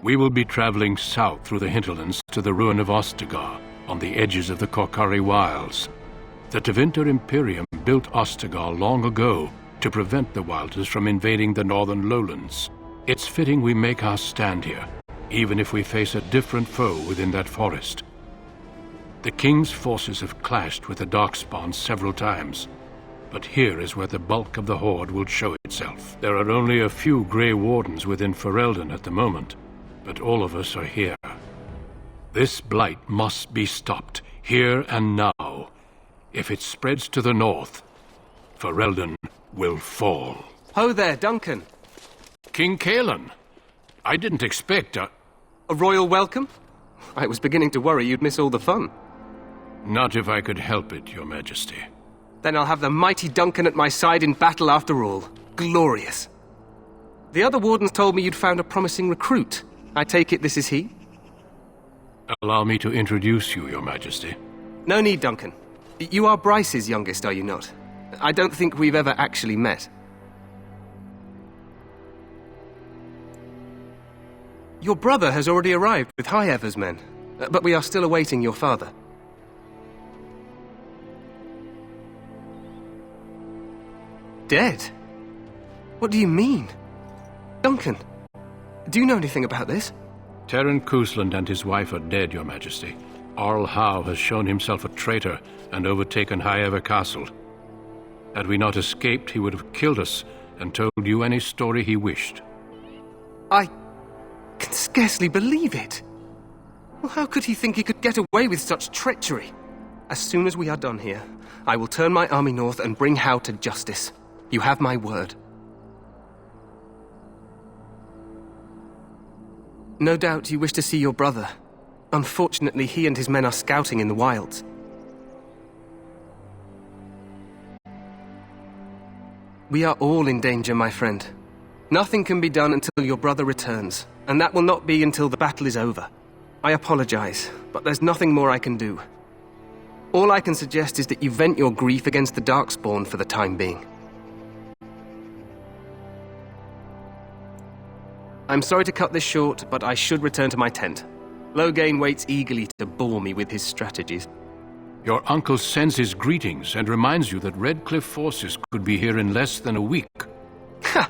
We will be traveling south through the hinterlands to the ruin of Ostagar, on the edges of the Korkari Wilds. The Tevinter Imperium built Ostagar long ago to prevent the Wilders from invading the northern lowlands. It's fitting we make our stand here, even if we face a different foe within that forest. The King's forces have clashed with the Darkspawn several times, but here is where the bulk of the Horde will show itself. There are only a few Grey Wardens within Ferelden at the moment, but all of us are here. This blight must be stopped, here and now. If it spreads to the north, Ferelden will fall. Ho there, Duncan. King Kaelan. I didn't expect a royal welcome? I was beginning to worry you'd miss all the fun. Not if I could help it, Your Majesty. Then I'll have the mighty Duncan at my side in battle after all. Glorious. The other wardens told me you'd found a promising recruit. I take it this is he? Allow me to introduce you, Your Majesty. No need, Duncan. You are Bryce's youngest, are you not? I don't think we've ever actually met. Your brother has already arrived with High Ever's men, but we are still awaiting your father. Dead? What do you mean? Duncan, do you know anything about this? Terran Cousland and his wife are dead, Your Majesty. Arl Howe has shown himself a traitor and overtaken High Ever Castle. Had we not escaped, he would have killed us and told you any story he wished. I can scarcely believe it. Well, how could he think he could get away with such treachery? As soon as we are done here, I will turn my army north and bring Howe to justice. You have my word. No doubt you wish to see your brother. Unfortunately, he and his men are scouting in the wilds. We are all in danger, my friend. Nothing can be done until your brother returns, and that will not be until the battle is over. I apologize, but there's nothing more I can do. All I can suggest is that you vent your grief against the Darkspawn for the time being. I'm sorry to cut this short, but I should return to my tent. Loghain waits eagerly to bore me with his strategies. Your uncle sends his greetings and reminds you that Redcliffe forces could be here in less than a week. Ha!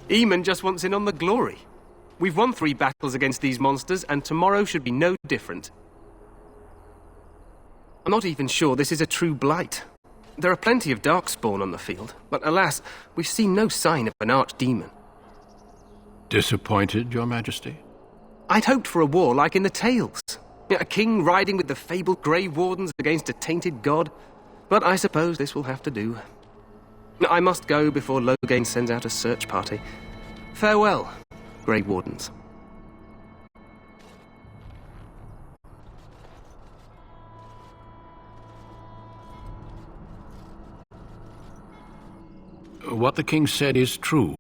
Eamon just wants in on the glory. We've won 3 battles against these monsters, and tomorrow should be no different. I'm not even sure this is a true blight. There are plenty of Darkspawn on the field, but alas, we've seen no sign of an archdemon. Disappointed, Your Majesty? I'd hoped for a war like in the tales. A king riding with the fabled Grey Wardens against a tainted god. But I suppose this will have to do. I must go before Loghain sends out a search party. Farewell, Grey Wardens. What the king said is true.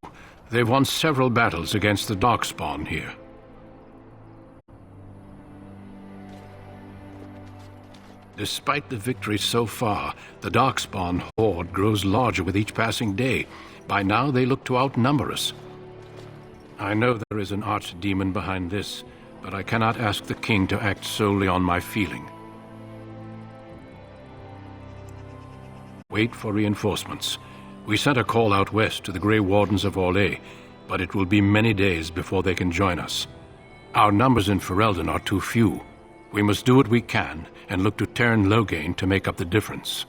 They've won several battles against the Darkspawn here. Despite the victory so far, the Darkspawn horde grows larger with each passing day. By now, they look to outnumber us. I know there is an archdemon behind this, but I cannot ask the king to act solely on my feeling. Wait for reinforcements. We sent a call out west to the Grey Wardens of Orlais, but it will be many days before they can join us. Our numbers in Ferelden are too few. We must do what we can and look to Terran Loghain to make up the difference.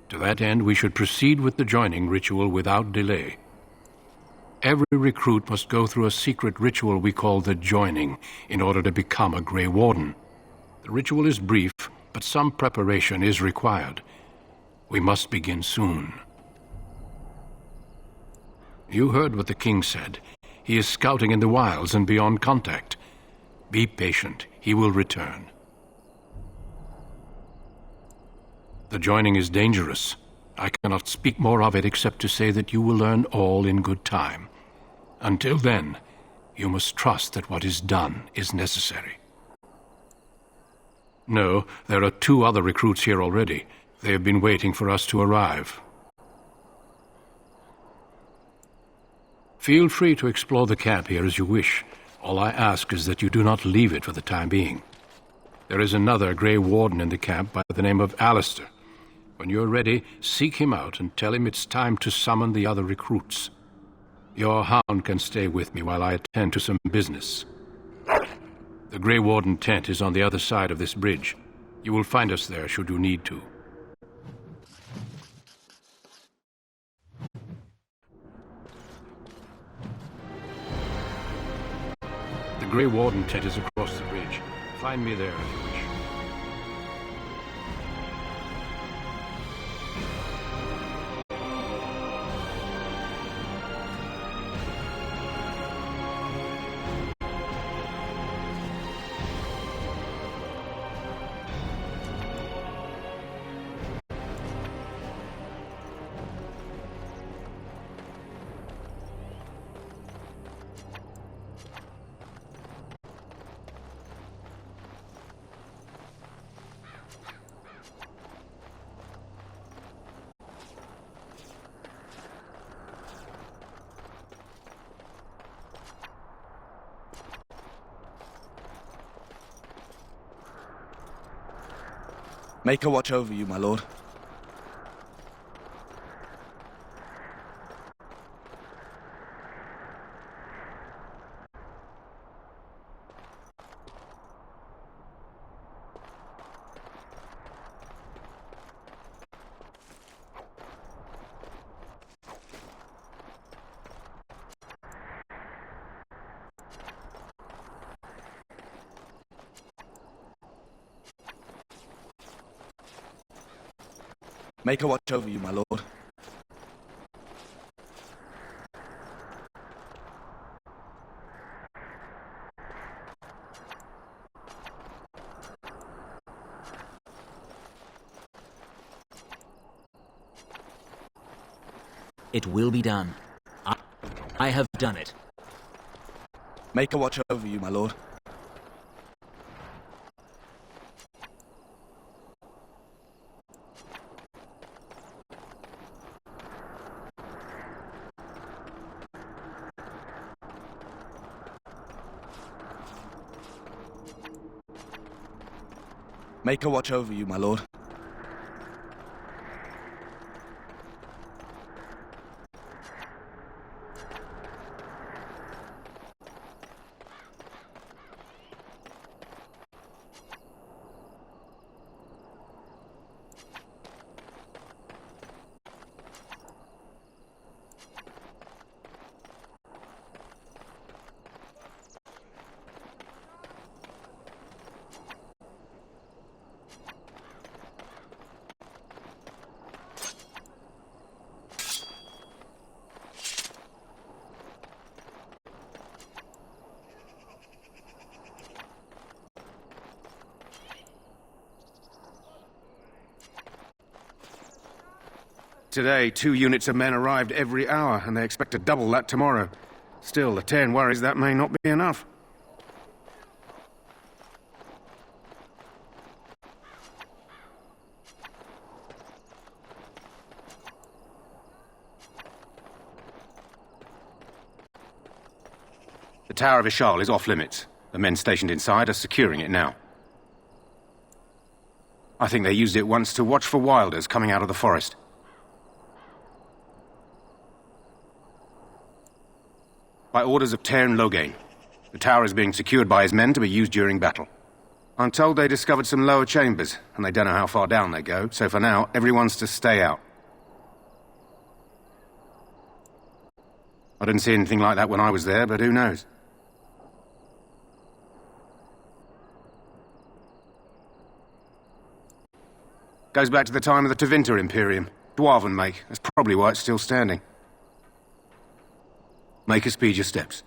To that end, we should proceed with the joining ritual without delay. Every recruit must go through a secret ritual we call the joining in order to become a Grey Warden. The ritual is brief, but some preparation is required. We must begin soon. You heard what the king said. He is scouting in the wilds and beyond contact. Be patient. He will return. The joining is dangerous. I cannot speak more of it except to say that you will learn all in good time. Until then, you must trust that what is done is necessary. No, there are 2 other recruits here already. They have been waiting for us to arrive. Feel free to explore the camp here as you wish. All I ask is that you do not leave it for the time being. There is another Grey Warden in the camp by the name of Alistair. When you're ready, seek him out and tell him it's time to summon the other recruits. Your hound can stay with me while I attend to some business. The Grey Warden tent is on the other side of this bridge. You will find us there should you need to. The Grey Warden tent is across the bridge. Find me there if you wish. Make her watch over you, my lord. Make her watch over you, my lord. It will be done. I have done it. Make her watch over you, my lord. Make her watch over you, my lord. Today, 2 units of men arrived every hour, and they expect to double that tomorrow. Still, the Terran worries that may not be enough. The Tower of Ishal is off limits. The men stationed inside are securing it now. I think they used it once to watch for wilders coming out of the forest. By orders of Terran Loghain, the tower is being secured by his men to be used during battle. I'm told they discovered some lower chambers, and they don't know how far down they go, so for now, everyone's to stay out. I didn't see anything like that when I was there, but who knows? Goes back to the time of the Tevinter Imperium. Dwarven make. That's probably why it's still standing. Make her speed your steps.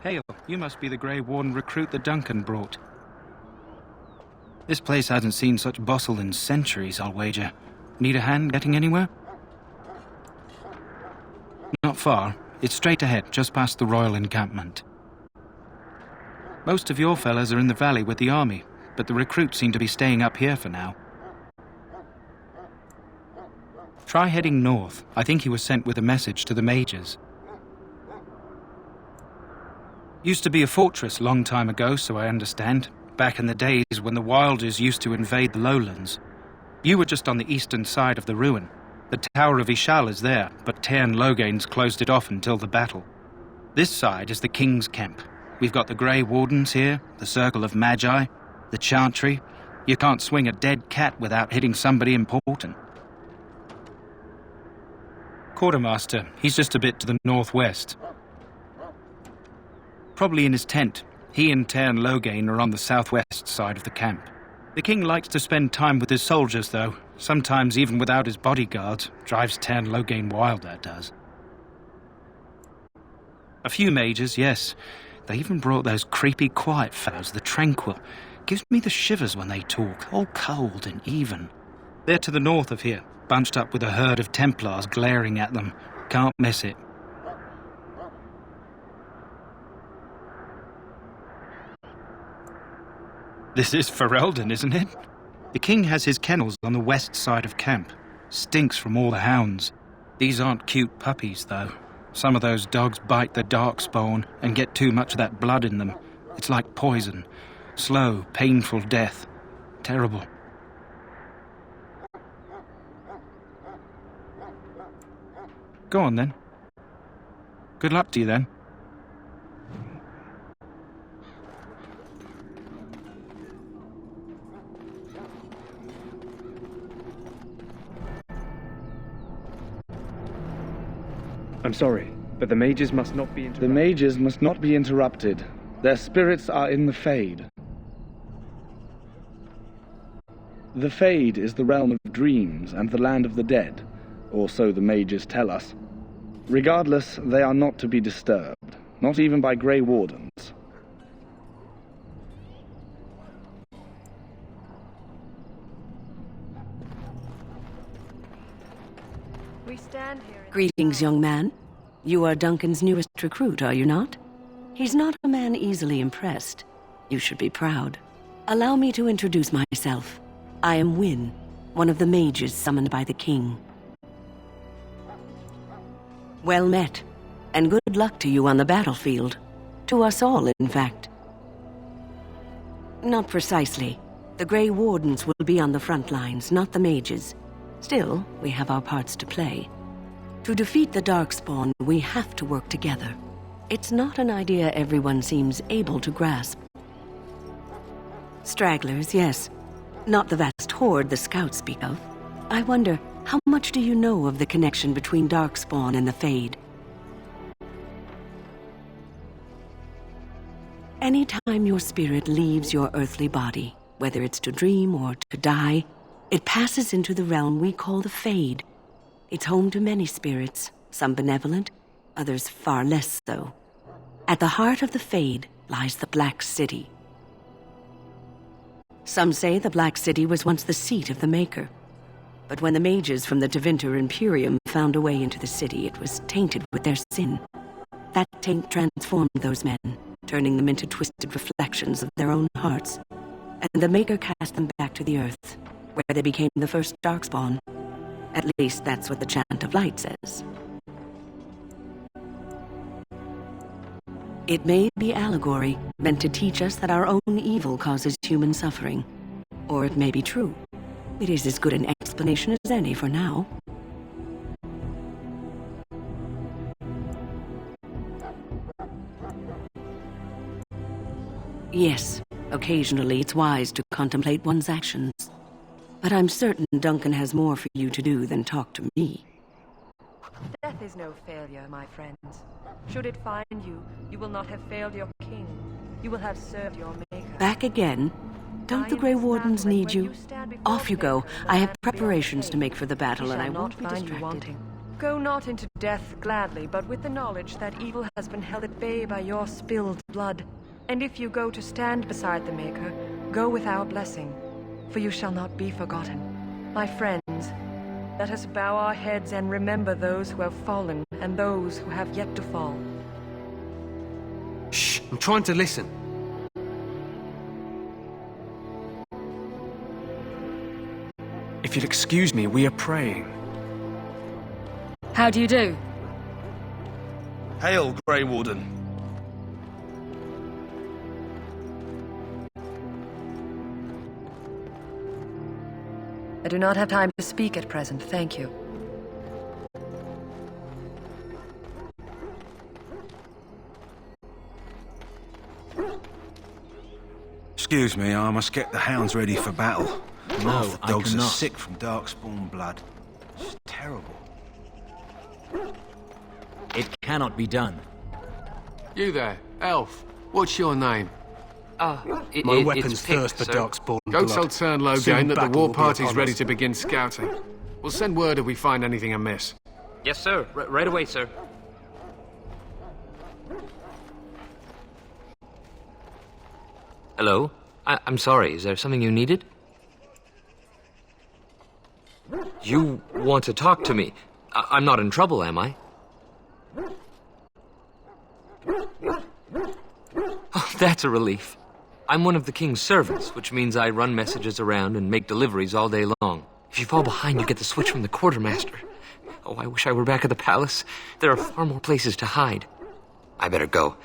Hail, you must be the Grey Warden recruit that Duncan brought. This place hasn't seen such bustle in centuries, I'll wager. Need a hand getting anywhere? Not far. It's straight ahead, just past the royal encampment. Most of your fellas are in the valley with the army, but the recruits seem to be staying up here for now. Try heading north. I think he was sent with a message to the mages. Used to be a fortress long time ago, so I understand. Back in the days when the Wilders used to invade the lowlands. You were just on the eastern side of the ruin. The Tower of Ishal is there, but Tairn Logain's closed it off until the battle. This side is the King's camp. We've got the Grey Wardens here, the Circle of Magi, the Chantry. You can't swing a dead cat without hitting somebody important. Quartermaster, he's just a bit to the northwest. Probably in his tent. He and Tairn Logain are on the southwest side of the camp. The king likes to spend time with his soldiers, though. Sometimes even without his bodyguards. Drives Tairn Logain wild, that does. A few mages, yes. They even brought those creepy quiet fellows, the Tranquil. Gives me the shivers when they talk, all cold and even. They're to the north of here, bunched up with a herd of Templars glaring at them. Can't miss it. This is Ferelden, isn't it? The king has his kennels on the west side of camp. Stinks from all the hounds. These aren't cute puppies, though. Some of those dogs bite the darkspawn and get too much of that blood in them. It's like poison. Slow, painful death. Terrible. Go on, then. Good luck to you, then. I'm sorry, but the mages must not be interrupted. The mages must not be interrupted. Their spirits are in the Fade. The Fade is the realm of dreams and the land of the dead, or so the mages tell us. Regardless, they are not to be disturbed, not even by Grey Wardens. We stand here. Greetings, young man. You are Duncan's newest recruit, are you not? He's not a man easily impressed. You should be proud. Allow me to introduce myself. I am Wynne, one of the mages summoned by the king. Well met, and good luck to you on the battlefield. To us all, in fact. Not precisely. The Grey Wardens will be on the front lines, not the mages. Still, we have our parts to play. To defeat the Darkspawn, we have to work together. It's not an idea everyone seems able to grasp. Stragglers, yes. Not the vast horde the scouts speak of. I wonder, how much do you know of the connection between Darkspawn and the Fade? Anytime your spirit leaves your earthly body, whether it's to dream or to die, it passes into the realm we call the Fade. It's home to many spirits, some benevolent, others far less so. At the heart of the Fade lies the Black City. Some say the Black City was once the seat of the Maker. But when the mages from the Tevinter Imperium found a way into the city, it was tainted with their sin. That taint transformed those men, turning them into twisted reflections of their own hearts. And the Maker cast them back to the earth, where they became the first Darkspawn. At least that's what the Chant of Light says. It may be allegory, meant to teach us that our own evil causes human suffering. Or it may be true. It is as good an explanation as any for now. Yes, occasionally it's wise to contemplate one's actions. But I'm certain Duncan has more for you to do than talk to me. Death is no failure, my friends. Should it find you, you will not have failed your king. You will have served your Maker. Back again? Don't the Grey Wardens need you? Off you go. I have preparations to make for the battle, and I won't be distracted. Go not into death gladly, but with the knowledge that evil has been held at bay by your spilled blood. And if you go to stand beside the Maker, go with our blessing, for you shall not be forgotten. My friends, let us bow our heads and remember those who have fallen and those who have yet to fall. Shh, I'm trying to listen. If you'll excuse me, we are praying. How do you do? Hail, Grey Warden. I do not have time to speak at present, thank you. Excuse me, I must get the hounds ready for battle. No, Half the I dogs are cannot. sick from darkspawn blood. It's terrible. It cannot be done. You there, elf. What's your name? My weapons thirst for darkspawn Go blood. tell Turn Logain Soon that the battle war will be party's upon ready us. to begin scouting. We'll send word if we find anything amiss. Yes, sir. Right away, sir. Hello? I'm sorry, is there something you needed? You want to talk to me? I'm not in trouble, am I? Oh, that's a relief. I'm one of the king's servants, which means I run messages around and make deliveries all day long. If you fall behind, you get the switch from the quartermaster. Oh, I wish I were back at the palace. There are far more places to hide. I better go.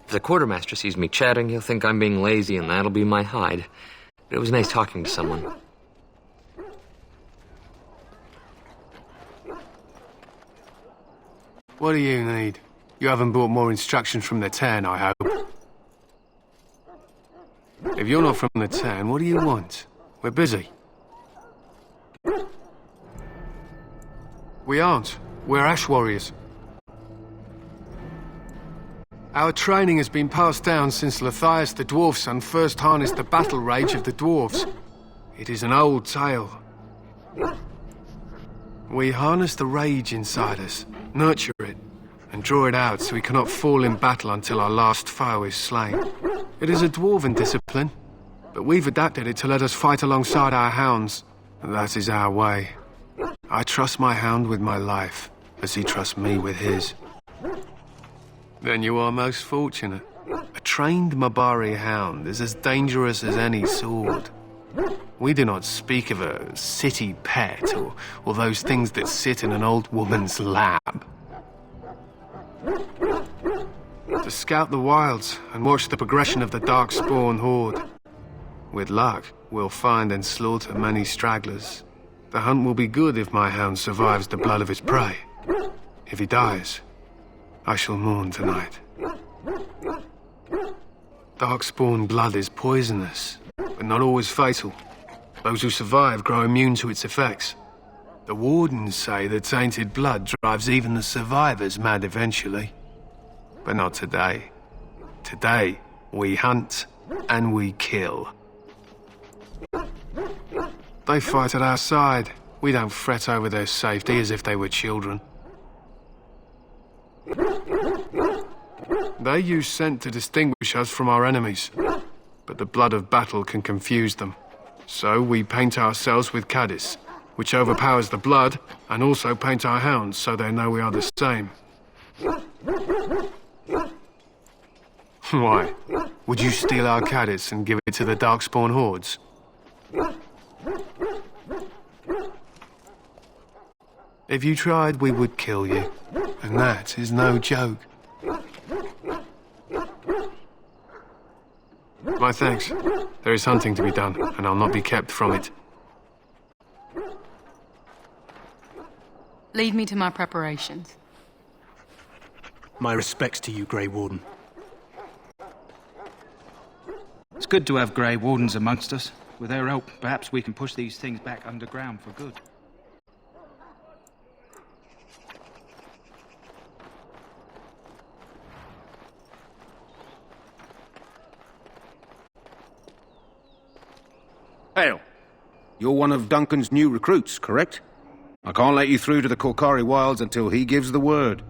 If the quartermaster sees me chatting, he'll think I'm being lazy, and that'll be my hide. But it was nice talking to someone. What do you need? You haven't brought more instructions from the town, I hope. If you're not from the town, what do you want? We're busy. We aren't. We're ash warriors. Our training has been passed down since Lathias the dwarf's son first harnessed the battle rage of the dwarves. It is an old tale. We harness the rage inside us, nurture it, and draw it out so we cannot fall in battle until our last foe is slain. It is a dwarven discipline, but we've adapted it to let us fight alongside our hounds. That is our way. I trust my hound with my life, as he trusts me with his. Then you are most fortunate. A trained Mabari hound is as dangerous as any sword. We do not speak of a city pet or those things that sit in an old woman's lap. To scout the wilds and watch the progression of the darkspawn horde. With luck, we'll find and slaughter many stragglers. The hunt will be good if my hound survives the blood of his prey. If he dies, I shall mourn tonight. Darkspawn blood is poisonous, but not always fatal. Those who survive grow immune to its effects. The wardens say that tainted blood drives even the survivors mad eventually. But not today. Today, we hunt and we kill. They fight at our side. We don't fret over their safety as if they were children. They use scent to distinguish us from our enemies, but the blood of battle can confuse them. So we paint ourselves with caddis, which overpowers the blood, and also paint our hounds so they know we are the same. Why? Would you steal our caddis and give it to the Darkspawn hordes? If you tried, we would kill you, and that is no joke. My thanks. There is hunting to be done, and I'll not be kept from it. Lead me to my preparations. My respects to you, Grey Warden. It's good to have Grey Wardens amongst us. With their help, perhaps we can push these things back underground for good. Hail. You're one of Duncan's new recruits, correct? I can't let you through to the Korkari Wilds until he gives the word.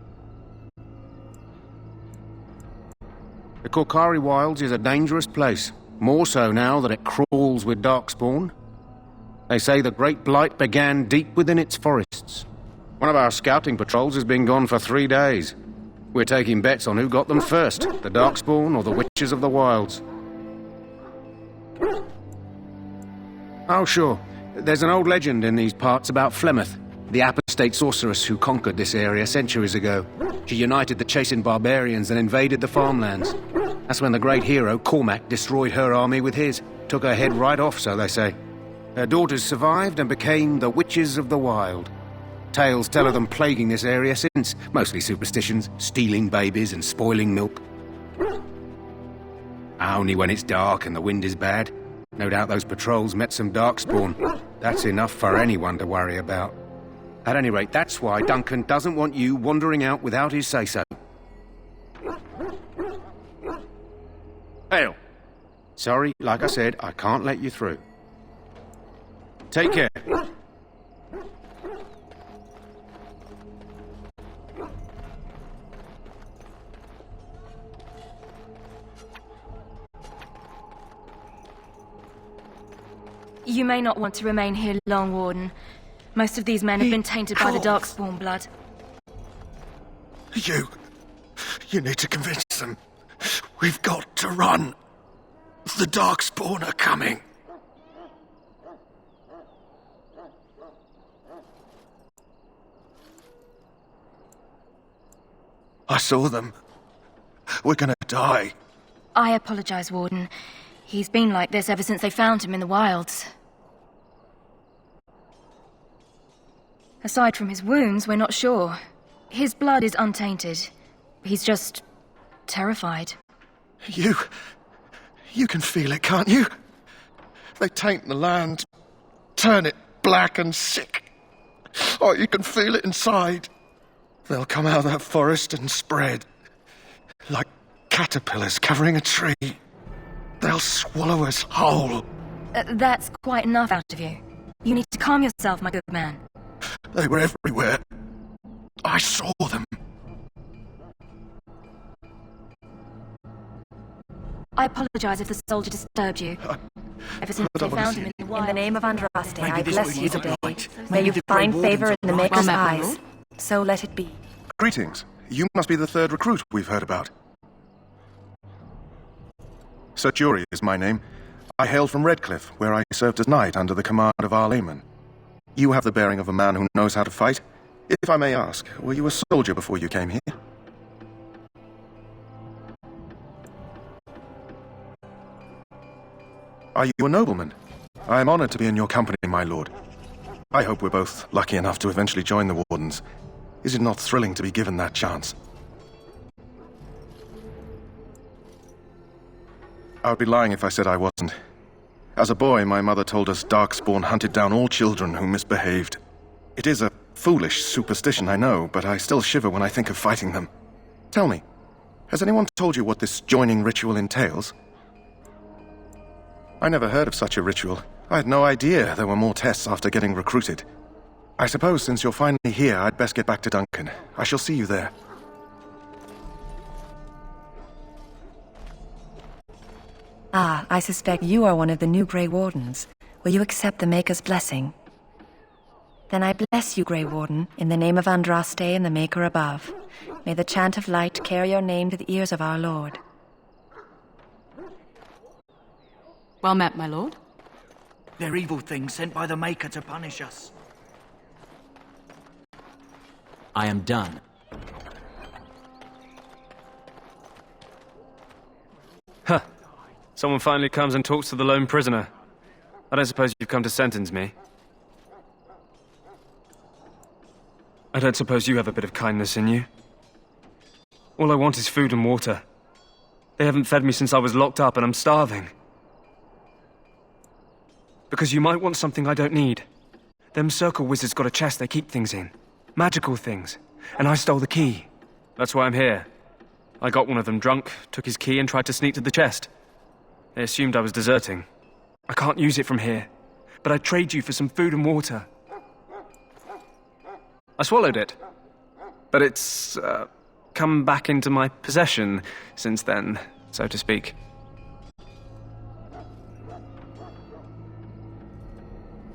The Korkari Wilds is a dangerous place, more so now that it crawls with darkspawn. They say the Great Blight began deep within its forests. One of our scouting patrols has been gone for 3 days. We're taking bets on who got them first, the darkspawn or the Witches of the Wilds. Oh, sure. There's an old legend in these parts about Flemeth, the apostate sorceress who conquered this area centuries ago. She united the chasing barbarians and invaded the farmlands. That's when the great hero, Cormac, destroyed her army with his. Took her head right off, so they say. Her daughters survived and became the Witches of the Wild. Tales tell of them plaguing this area since, mostly superstitions, stealing babies and spoiling milk. Only when it's dark and the wind is bad. No doubt those patrols met some darkspawn. That's enough for anyone to worry about. At any rate, that's why Duncan doesn't want you wandering out without his say-so. Hail. Sorry, like I said, I can't let you through. Take care. You may not want to remain here long, Warden. Most of these men have been tainted by the Darkspawn blood. You need to convince them. We've got to run. The Darkspawn are coming. I saw them. We're gonna die. I apologize, Warden. He's been like this ever since they found him in the wilds. Aside from his wounds, we're not sure. His blood is untainted. He's just terrified. You can feel it, can't you? They taint the land, turn it black and sick. Oh, you can feel it inside. They'll come out of that forest and spread. Like caterpillars covering a tree. They'll swallow us whole. That's quite enough out of you. You need to calm yourself, my good man. They were everywhere. I saw them. I apologize if the soldier disturbed you. Ever since they found him in the wild. In the name of Andraste, I bless you today. May you find favor in the Maker's eyes. So let it be. Greetings. You must be the third recruit we've heard about. Sir Jury is my name. I hail from Redcliffe, where I served as knight under the command of our layman. You have the bearing of a man who knows how to fight. If I may ask, were you a soldier before you came here? Are you a nobleman? I am honored to be in your company, my lord. I hope we're both lucky enough to eventually join the Wardens. Is it not thrilling to be given that chance? I would be lying if I said I wasn't. As a boy, my mother told us Darkspawn hunted down all children who misbehaved. It is a foolish superstition, I know, but I still shiver when I think of fighting them. Tell me, has anyone told you what this joining ritual entails? I never heard of such a ritual. I had no idea there were more tests after getting recruited. I suppose since you're finally here, I'd best get back to Duncan. I shall see you there. Ah, I suspect you are one of the new Grey Wardens. Will you accept the Maker's blessing? Then I bless you, Grey Warden, in the name of Andraste and the Maker above. May the chant of light carry your name to the ears of our Lord. Well met, my lord. They're evil things sent by the Maker to punish us. I am done. Huh. Someone finally comes and talks to the lone prisoner. I don't suppose you've come to sentence me. I don't suppose you have a bit of kindness in you. All I want is food and water. They haven't fed me since I was locked up and I'm starving. Because you might want something I don't need. Them circle wizards got a chest they keep things in. Magical things. And I stole the key. That's why I'm here. I got one of them drunk, took his key and tried to sneak to the chest. They assumed I was deserting. I can't use it from here. But I'd trade you for some food and water. I swallowed it. But it's, come back into my possession since then, so to speak.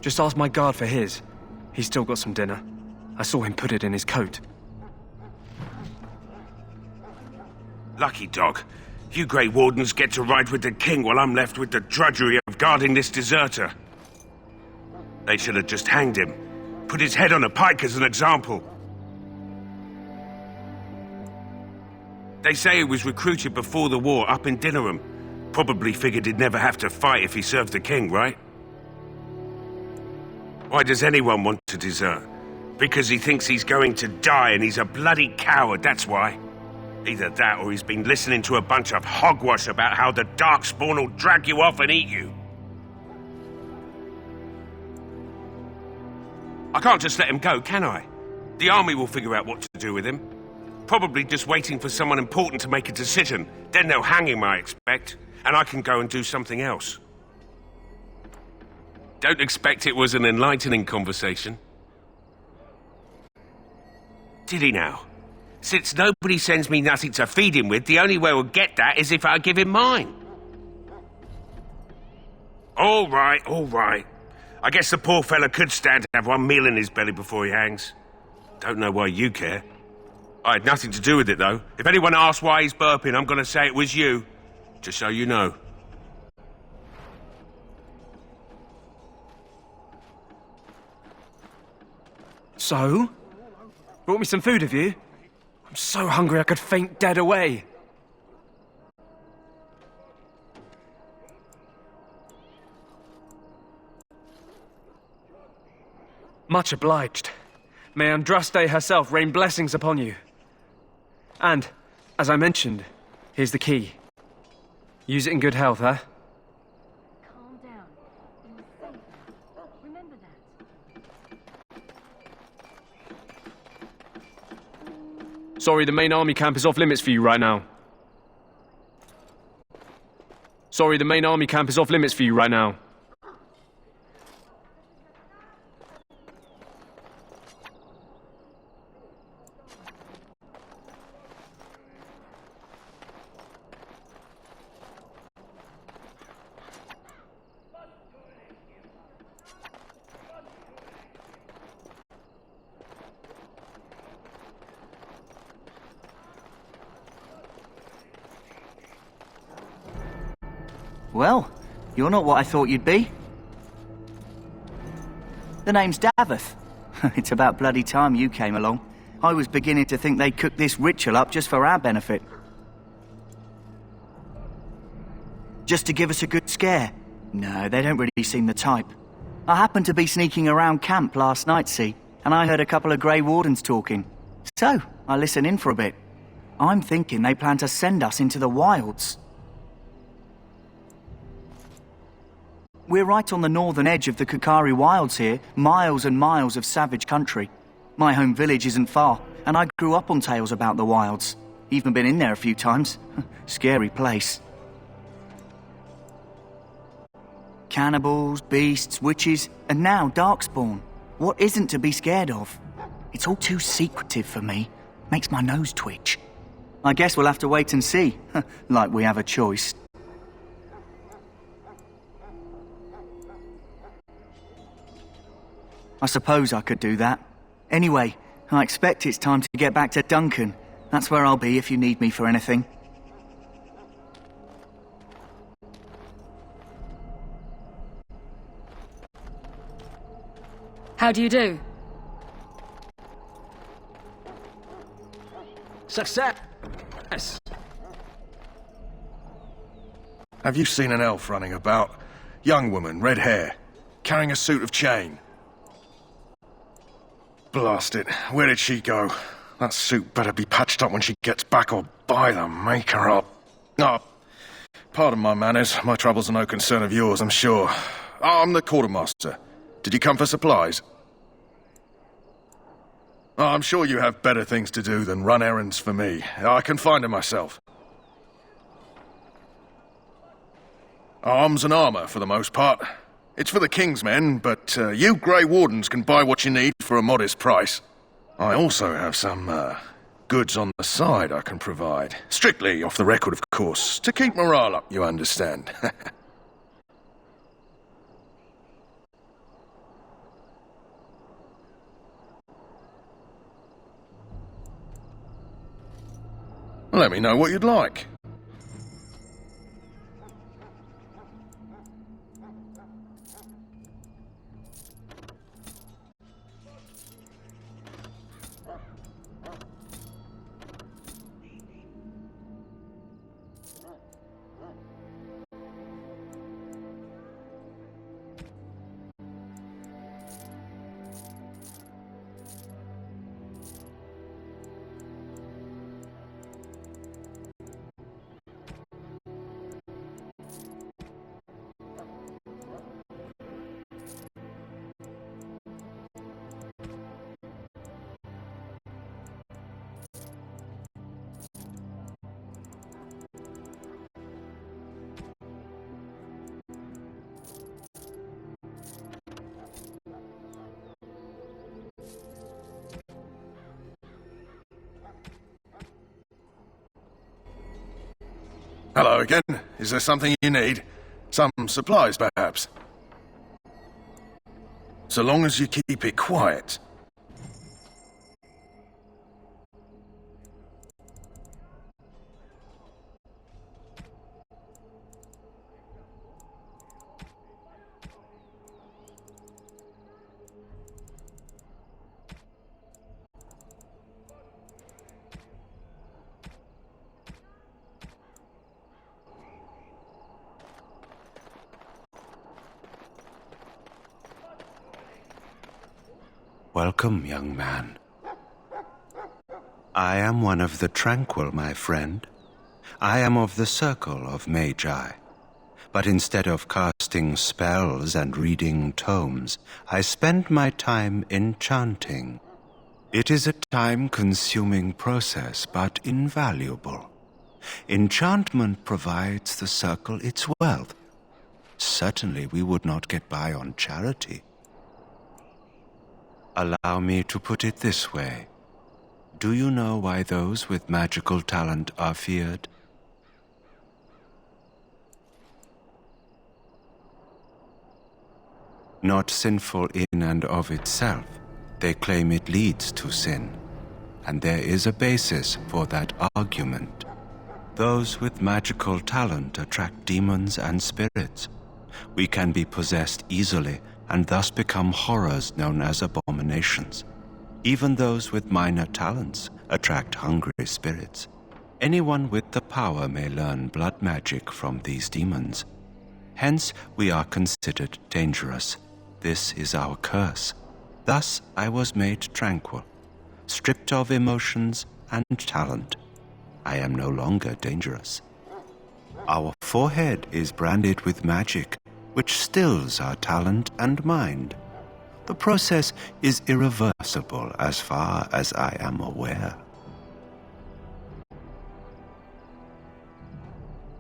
Just ask my guard for his. He's still got some dinner. I saw him put it in his coat. Lucky dog. You Grey Wardens get to ride with the king while I'm left with the drudgery of guarding this deserter. They should have just hanged him. Put his head on a pike as an example. They say he was recruited before the war up in Dinnerham. Probably figured he'd never have to fight if he served the king, right? Why does anyone want to desert? Because he thinks he's going to die and he's a bloody coward, that's why. Either that or he's been listening to a bunch of hogwash about how the Darkspawn will drag you off and eat you. I can't just let him go, can I? The army will figure out what to do with him. Probably just waiting for someone important to make a decision. Then they'll hang him, I expect. And I can go and do something else. Don't expect it was an enlightening conversation. Did he now? Since nobody sends me nothing to feed him with, the only way we'll get that is if I give him mine. All right, all right. I guess the poor fella could stand to have one meal in his belly before he hangs. Don't know why you care. I had nothing to do with it, though. If anyone asks why he's burping, I'm gonna say it was you. Just so you know. So? Brought me some food, have you? I'm so hungry I could faint dead away. Much obliged. May Andraste herself rain blessings upon you. And, as I mentioned, here's the key. Use it in good health, huh? Calm down. You're safe. Remember that. Sorry, the main army camp is off limits for you right now. Sorry, the main army camp is off limits for you right now. Well, you're not what I thought you'd be. The name's Daveth. It's about bloody time you came along. I was beginning to think they'd cooked this ritual up just for our benefit. Just to give us a good scare. No, they don't really seem the type. I happened to be sneaking around camp last night, see, and I heard a couple of Grey Wardens talking. So, I listened in for a bit. I'm thinking they plan to send us into the wilds. We're right on the northern edge of the Kokari Wilds here, miles and miles of savage country. My home village isn't far, and I grew up on tales about the wilds. Even been in there a few times. Scary place. Cannibals, beasts, witches, and now Darkspawn. What isn't to be scared of? It's all too secretive for me. Makes my nose twitch. I guess we'll have to wait and see, like we have a choice. I suppose I could do that. Anyway, I expect it's time to get back to Duncan. That's where I'll be if you need me for anything. How do you do? Success! Have you seen an elf running about? Young woman, red hair, carrying a suit of chain. Blast it. Where did she go? That suit better be patched up when she gets back, or by the maker up. Oh, pardon my manners. My troubles are no concern of yours, I'm sure. I'm the quartermaster. Did you come for supplies? Oh, I'm sure you have better things to do than run errands for me. I can find her myself. Arms and armour, for the most part. It's for the King's men, but you Grey Wardens can buy what you need for a modest price. I also have some, goods on the side I can provide. Strictly off the record, of course. To keep morale up, you understand. Let me know what you'd like. Hello again. Is there something you need? Some supplies, perhaps? So long as you keep it quiet. Welcome, young man. I am one of the Tranquil, my friend. I am of the Circle of Magi. But instead of casting spells and reading tomes, I spend my time enchanting. It is a time-consuming process, but invaluable. Enchantment provides the Circle its wealth. Certainly we would not get by on charity. Allow me to put it this way. Do you know why those with magical talent are feared? Not sinful in and of itself, they claim it leads to sin. And there is a basis for that argument. Those with magical talent attract demons and spirits. We can be possessed easily and thus become horrors known as abominations. Even those with minor talents attract hungry spirits. Anyone with the power may learn blood magic from these demons. Hence, we are considered dangerous. This is our curse. Thus, I was made tranquil, stripped of emotions and talent. I am no longer dangerous. Our forehead is branded with magic, which stills our talent and mind. The process is irreversible as far as I am aware.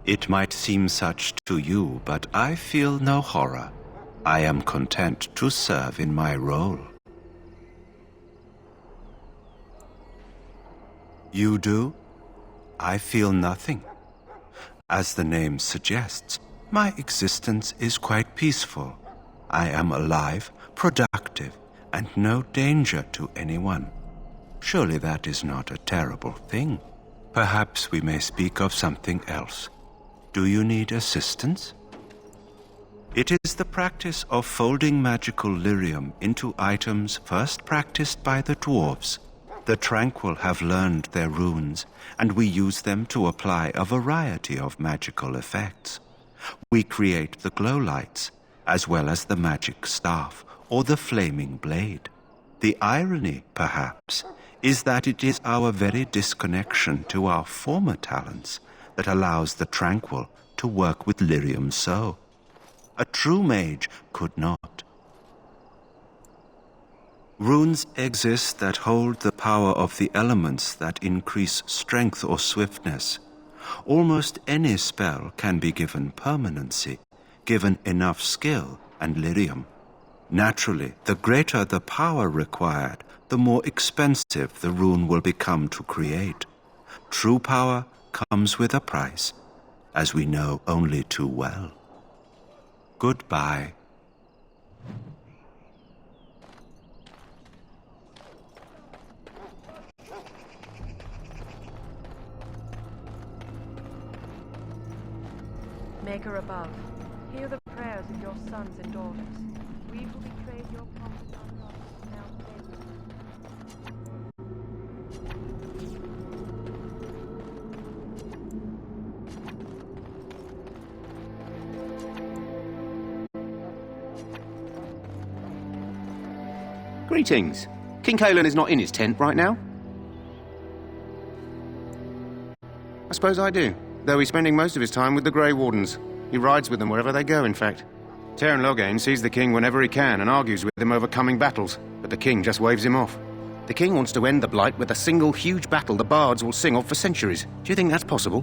It might seem such to you, but I feel no horror. I am content to serve in my role. You do? I feel nothing. As the name suggests, my existence is quite peaceful. I am alive, productive, and no danger to anyone. Surely that is not a terrible thing. Perhaps we may speak of something else. Do you need assistance? It is the practice of folding magical lyrium into items first practiced by the dwarves. The Tranquil have learned their runes, and we use them to apply a variety of magical effects. We create the glow lights, as well as the magic staff or the flaming blade. The irony, perhaps, is that it is our very disconnection to our former talents that allows the Tranquil to work with lyrium so. A true mage could not. Runes exist that hold the power of the elements that increase strength or swiftness. Almost any spell can be given permanency, given enough skill and lyrium. Naturally, the greater the power required, the more expensive the rune will become to create. True power comes with a price, as we know only too well. Goodbye. Maker above, hear the prayers of your sons and daughters. We who betrayed your promise are not now faithful. Greetings. King Kaelin is not in his tent right now? I suppose I do, though he's spending most of his time with the Grey Wardens. He rides with them wherever they go, in fact. Teyrn Loghain sees the king whenever he can and argues with him over coming battles, but the king just waves him off. The king wants to end the Blight with a single huge battle the bards will sing of for centuries. Do you think that's possible?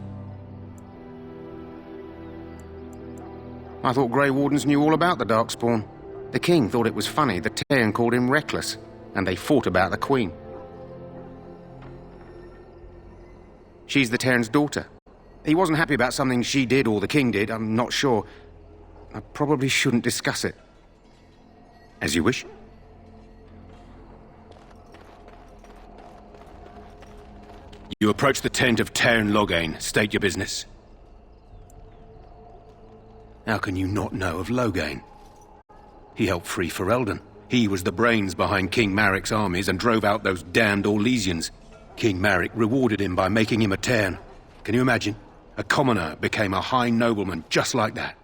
I thought Grey Wardens knew all about the Darkspawn. The king thought it was funny that Teyrn called him reckless, and they fought about the queen. She's the Teyrn's daughter. He wasn't happy about something she did or the king did, I'm not sure. I probably shouldn't discuss it. As you wish. You approach the tent of Teyrn Loghain. State your business. How can you not know of Loghain? He helped free Ferelden. He was the brains behind King Maric's armies and drove out those damned Orlesians. King Maric rewarded him by making him a Teyrn. Can you imagine? A commoner became a high nobleman just like that.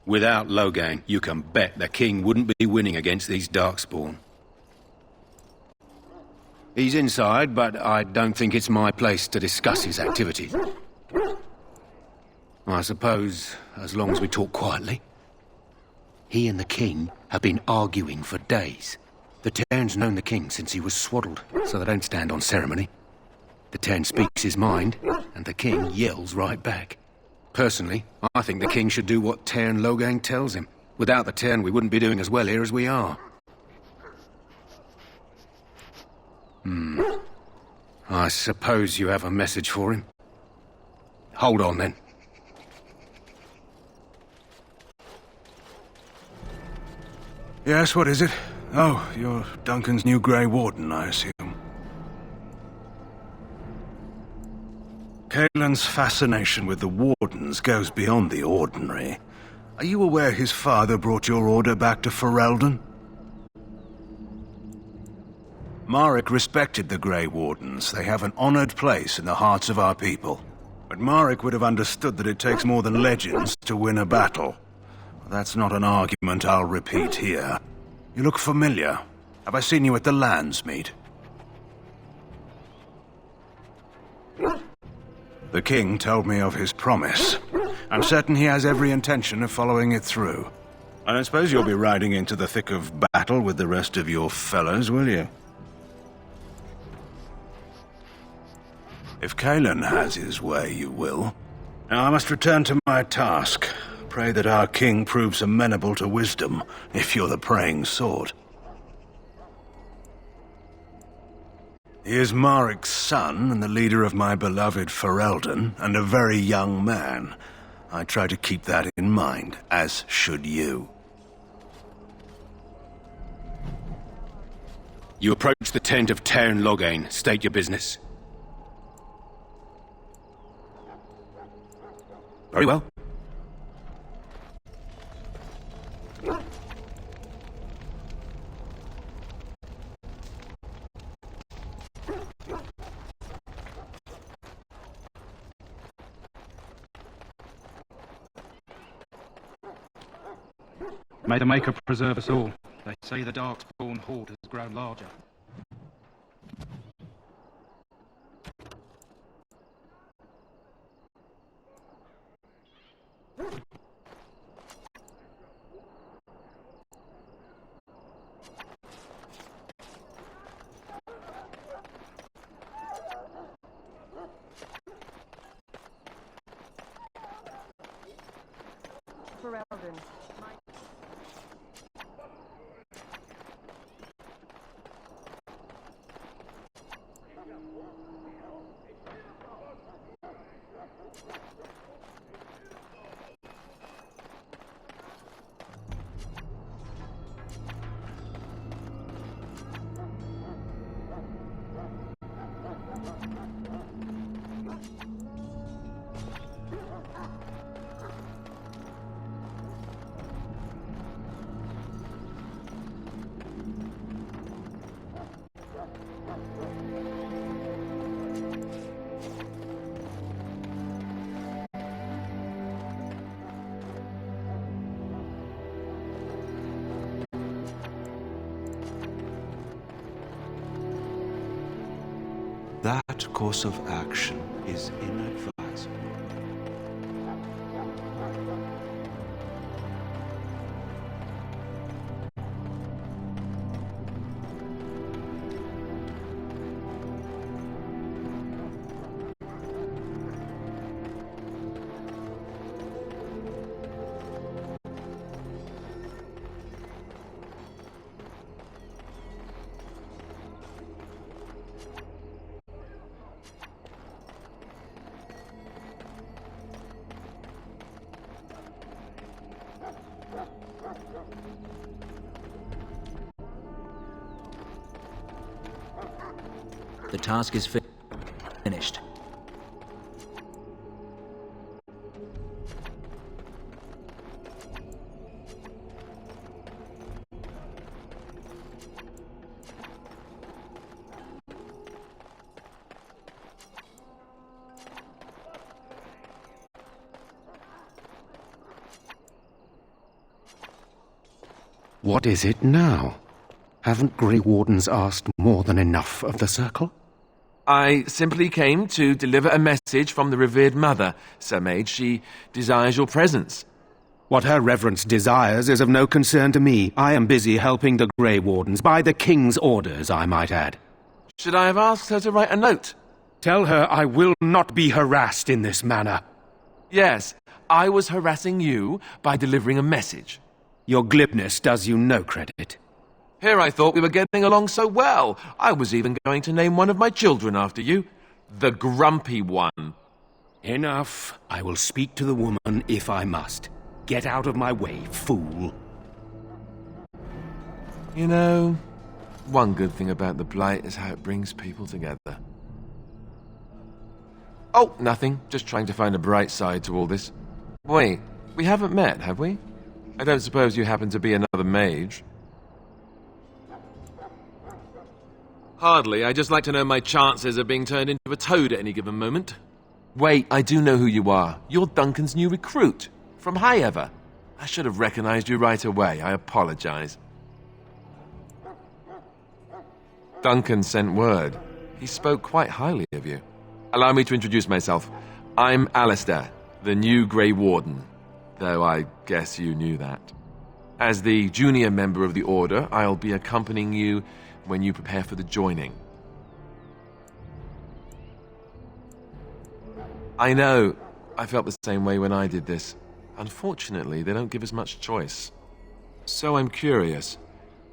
Without Loghain, you can bet the king wouldn't be winning against these Darkspawn. He's inside, but I don't think it's my place to discuss his activities. I suppose, as long as we talk quietly. He and the king have been arguing for days. The Teyrn's known the king since he was swaddled, so they don't stand on ceremony. The Teyrn speaks his mind, and the king yells right back. Personally, I think the king should do what Teyrn Loghain tells him. Without the Teyrn, we wouldn't be doing as well here as we are. I suppose you have a message for him. Hold on, then. Yes, what is it? Oh, you're Duncan's new Grey Warden, I assume. Kaelin's fascination with the Wardens goes beyond the ordinary. Are you aware his father brought your order back to Ferelden? Maric respected the Grey Wardens. They have an honored place in the hearts of our people. But Maric would have understood that it takes more than legends to win a battle. That's not an argument I'll repeat here. You look familiar. Have I seen you at the Landsmeet? The king told me of his promise. I'm certain he has every intention of following it through. I don't suppose you'll be riding into the thick of battle with the rest of your fellows, will you? If Kaelin has his way, you will. Now I must return to my task. Pray that our king proves amenable to wisdom, if you're the praying sort. He is Maric's son, and the leader of my beloved Ferelden, and a very young man. I try to keep that in mind, as should you. You approach the tent of Teyrn Loghain. State your business. Very well. May the Maker preserve us all. They say the Darkspawn horde has grown larger. That course of action is inadvisable. The task is finished. What is it now? Haven't Grey Wardens asked more than enough of the Circle? I simply came to deliver a message from the revered mother, Sir Mage. She desires your presence. What her reverence desires is of no concern to me. I am busy helping the Grey Wardens, by the King's orders, I might add. Should I have asked her to write a note? Tell her I will not be harassed in this manner. Yes, I was harassing you by delivering a message. Your glibness does you no credit. Here I thought we were getting along so well. I was even going to name one of my children after you. The Grumpy One. Enough. I will speak to the woman if I must. Get out of my way, fool. You know, one good thing about the Blight is how it brings people together. Oh, nothing. Just trying to find a bright side to all this. Wait, we haven't met, have we? I don't suppose you happen to be another mage? Hardly. I just like to know my chances of being turned into a toad at any given moment. Wait, I do know who you are. You're Duncan's new recruit. From Highever. I should have recognized you right away. I apologize. Duncan sent word. He spoke quite highly of you. Allow me to introduce myself. I'm Alistair, the new Grey Warden. Though I guess you knew that. As the junior member of the Order, I'll be accompanying you when you prepare for the joining. I know. I felt the same way when I did this. Unfortunately, they don't give us much choice. So I'm curious.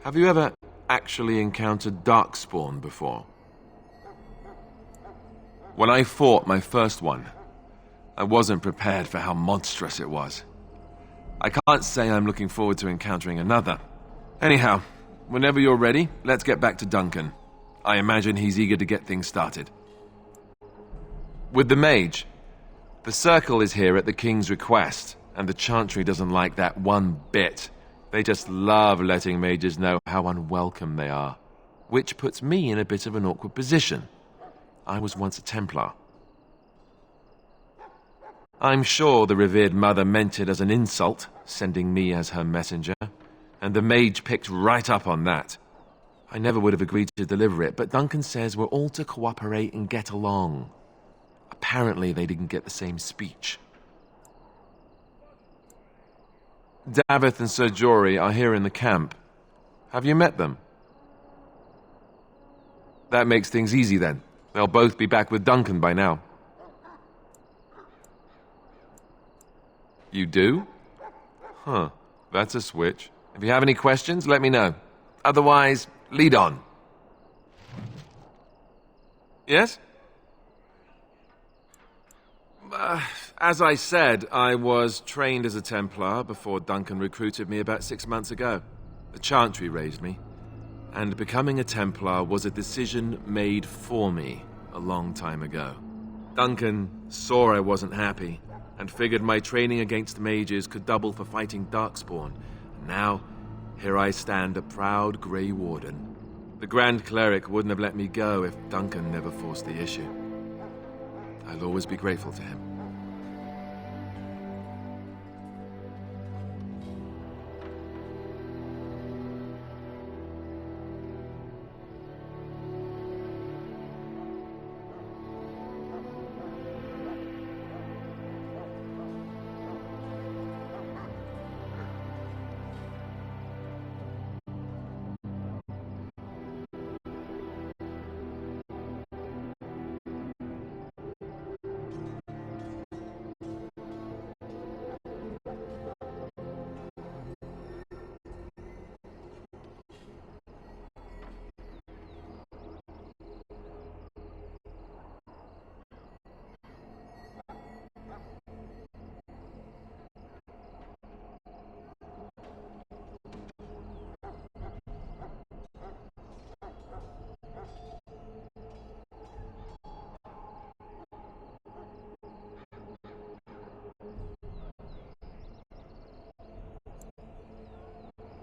Have you ever actually encountered Darkspawn before? When I fought my first one, I wasn't prepared for how monstrous it was. I can't say I'm looking forward to encountering another. Anyhow, whenever you're ready, let's get back to Duncan. I imagine he's eager to get things started. With the mage, the Circle is here at the King's request, and the Chantry doesn't like that one bit. They just love letting mages know how unwelcome they are, which puts me in a bit of an awkward position. I was once a Templar. I'm sure the revered mother meant it as an insult, sending me as her messenger, and the mage picked right up on that. I never would have agreed to deliver it, but Duncan says we're all to cooperate and get along. Apparently they didn't get the same speech. Davith and Sir Jory are here in the camp. Have you met them? That makes things easy then. They'll both be back with Duncan by now. You do? Huh. That's a switch. If you have any questions, let me know. Otherwise, lead on. Yes? As I said, I was trained as a Templar before Duncan recruited me about 6 months ago. The Chantry raised me. And becoming a Templar was a decision made for me a long time ago. Duncan saw I wasn't happy and figured my training against mages could double for fighting Darkspawn. And now, here I stand, a proud Grey Warden. The Grand Cleric wouldn't have let me go if Duncan never forced the issue. I'll always be grateful to him.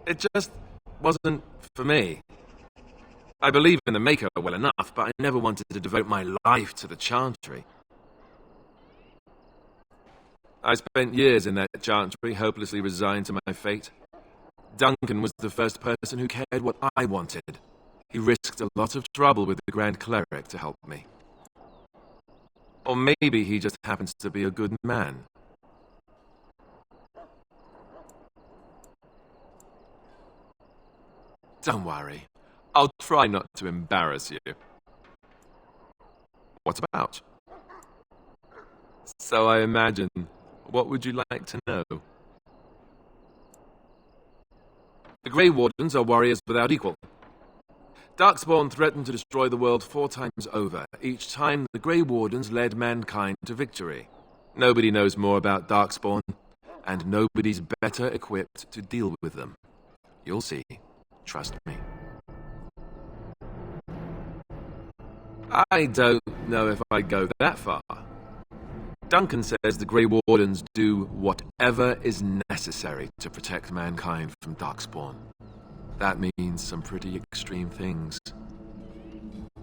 It just wasn't for me. I believe in the Maker well enough, but I never wanted to devote my life to the Chantry. I spent years in that Chantry, hopelessly resigned to my fate. Duncan was the first person who cared what I wanted. He risked a lot of trouble with the Grand Cleric to help me. Or maybe he just happens to be a good man. Don't worry. I'll try not to embarrass you. What about? So I imagine. What would you like to know? The Grey Wardens are warriors without equal. Darkspawn threatened to destroy the world 4 times over. Each time, the Grey Wardens led mankind to victory. Nobody knows more about Darkspawn, and nobody's better equipped to deal with them. You'll see. Trust me. I don't know if I'd go that far. Duncan says the Grey Wardens do whatever is necessary to protect mankind from Darkspawn. That means some pretty extreme things.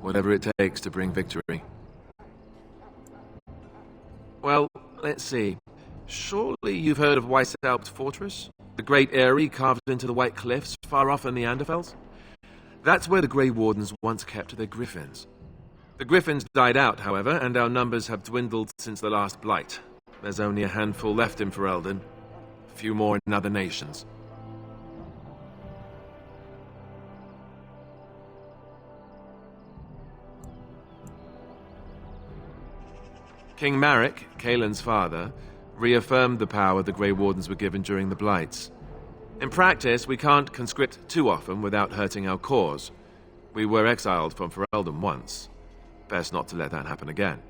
Whatever it takes to bring victory. Well, let's see. Surely you've heard of Weishaupt Fortress? The great eyrie carved into the White Cliffs far off in the Anderfels? That's where the Grey Wardens once kept their griffins. The griffins died out, however, and our numbers have dwindled since the last blight. There's only a handful left in Ferelden. A few more in other nations. King Marek, Kaelin's father, reaffirmed the power the Grey Wardens were given during the Blights. In practice, we can't conscript too often without hurting our cause. We were exiled from Ferelden once. Best not to let that happen again.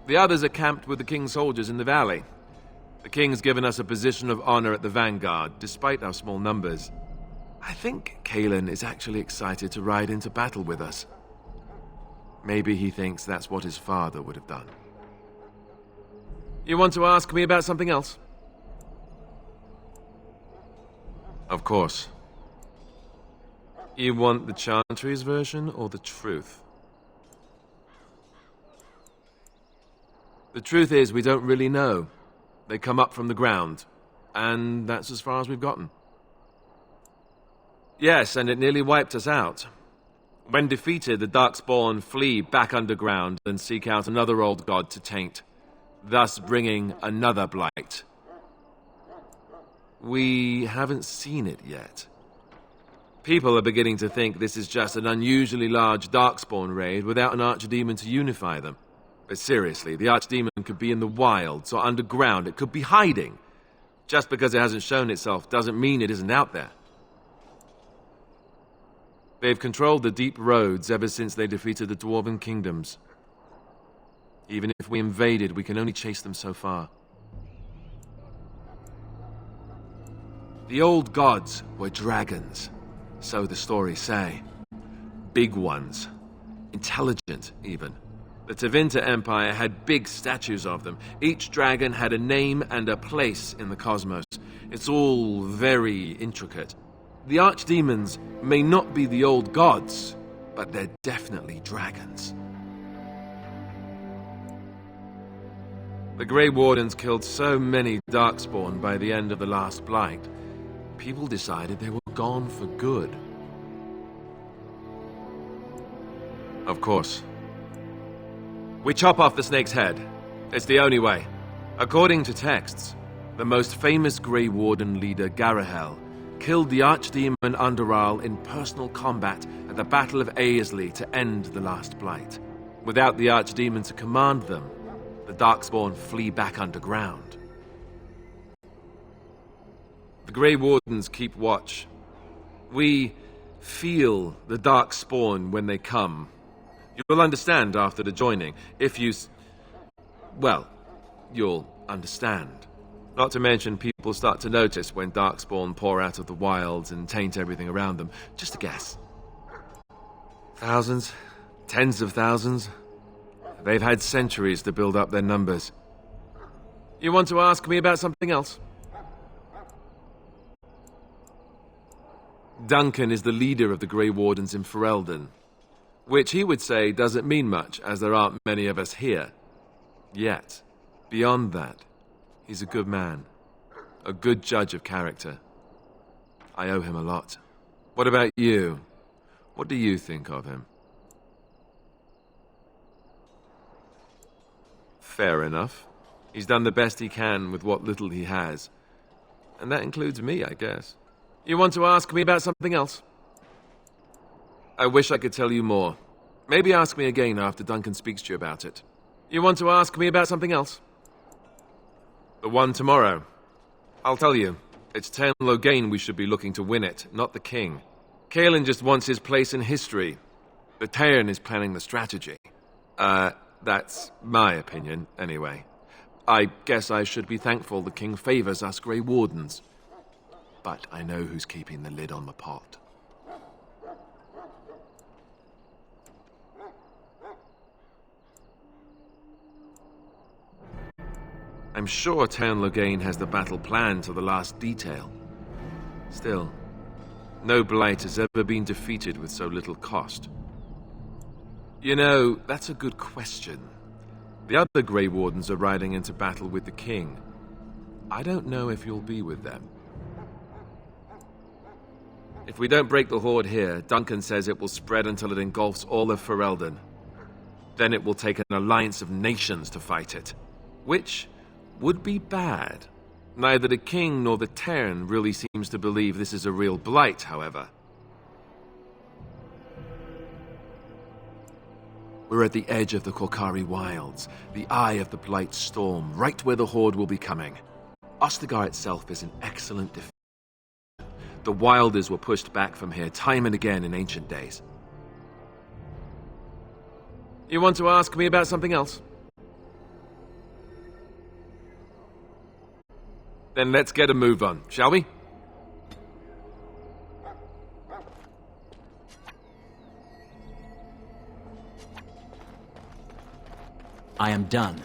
The others are camped with the King's soldiers in the valley. The King's given us a position of honor at the vanguard, despite our small numbers. I think Kaelin is actually excited to ride into battle with us. Maybe he thinks that's what his father would have done. You want to ask me about something else? Of course. You want the Chantry's version or the truth? The truth is, we don't really know. They come up from the ground, and that's as far as we've gotten. Yes, and it nearly wiped us out. When defeated, the Darkspawn flee back underground and seek out another old god to taint, thus bringing another blight. We haven't seen it yet. People are beginning to think this is just an unusually large Darkspawn raid without an archdemon to unify them. But seriously, the archdemon could be in the wilds or underground. It could be hiding. Just because it hasn't shown itself doesn't mean it isn't out there. They've controlled the deep roads ever since they defeated the Dwarven kingdoms. Even if we invaded, we can only chase them so far. The old gods were dragons. So the stories say. Big ones. Intelligent, even. The Tevinter Empire had big statues of them. Each dragon had a name and a place in the cosmos. It's all very intricate. The archdemons may not be the old gods, but they're definitely dragons. The Grey Wardens killed so many Darkspawn by the end of the last Blight. People decided they were gone for good. Of course. We chop off the snake's head. It's the only way. According to texts, the most famous Grey Warden leader, Garahel, killed the Archdemon Underarl in personal combat at the Battle of Aesley to end the last Blight. Without the Archdemon to command them, the Darkspawn flee back underground. The Grey Wardens keep watch. We feel the Darkspawn when they come. You'll understand after the joining, if you... well, you'll understand. Not to mention people start to notice when Darkspawn pour out of the wilds and taint everything around them. Just a guess. Thousands? Tens of thousands? They've had centuries to build up their numbers. You want to ask me about something else? Duncan is the leader of the Grey Wardens in Ferelden, which he would say doesn't mean much, as there aren't many of us here. Yet, beyond that, he's a good man, a good judge of character. I owe him a lot. What about you? What do you think of him? Fair enough. He's done the best he can with what little he has. And that includes me, I guess. You want to ask me about something else? I wish I could tell you more. Maybe ask me again after Duncan speaks to you about it. You want to ask me about something else? The one tomorrow. I'll tell you. It's Tern Loghain we should be looking to win it, not the king. Caelan just wants his place in history. The Tern is planning the strategy. That's my opinion, anyway. I guess I should be thankful the king favors us Grey Wardens. But I know who's keeping the lid on the pot. I'm sure Tern Loghain has the battle planned to the last detail. Still, no blight has ever been defeated with so little cost. You know, that's a good question. The other Grey Wardens are riding into battle with the king. I don't know if you'll be with them. If we don't break the horde here, Duncan says it will spread until it engulfs all of Ferelden. Then it will take an alliance of nations to fight it, which would be bad. Neither the king nor the Tern really seems to believe this is a real blight, however. We're at the edge of the Korcari Wilds, the eye of the Blight storm, right where the horde will be coming. Ostagar itself is an excellent defense. The Wilders were pushed back from here time and again in ancient days. You want to ask me about something else? Then let's get a move on, shall we? I am done.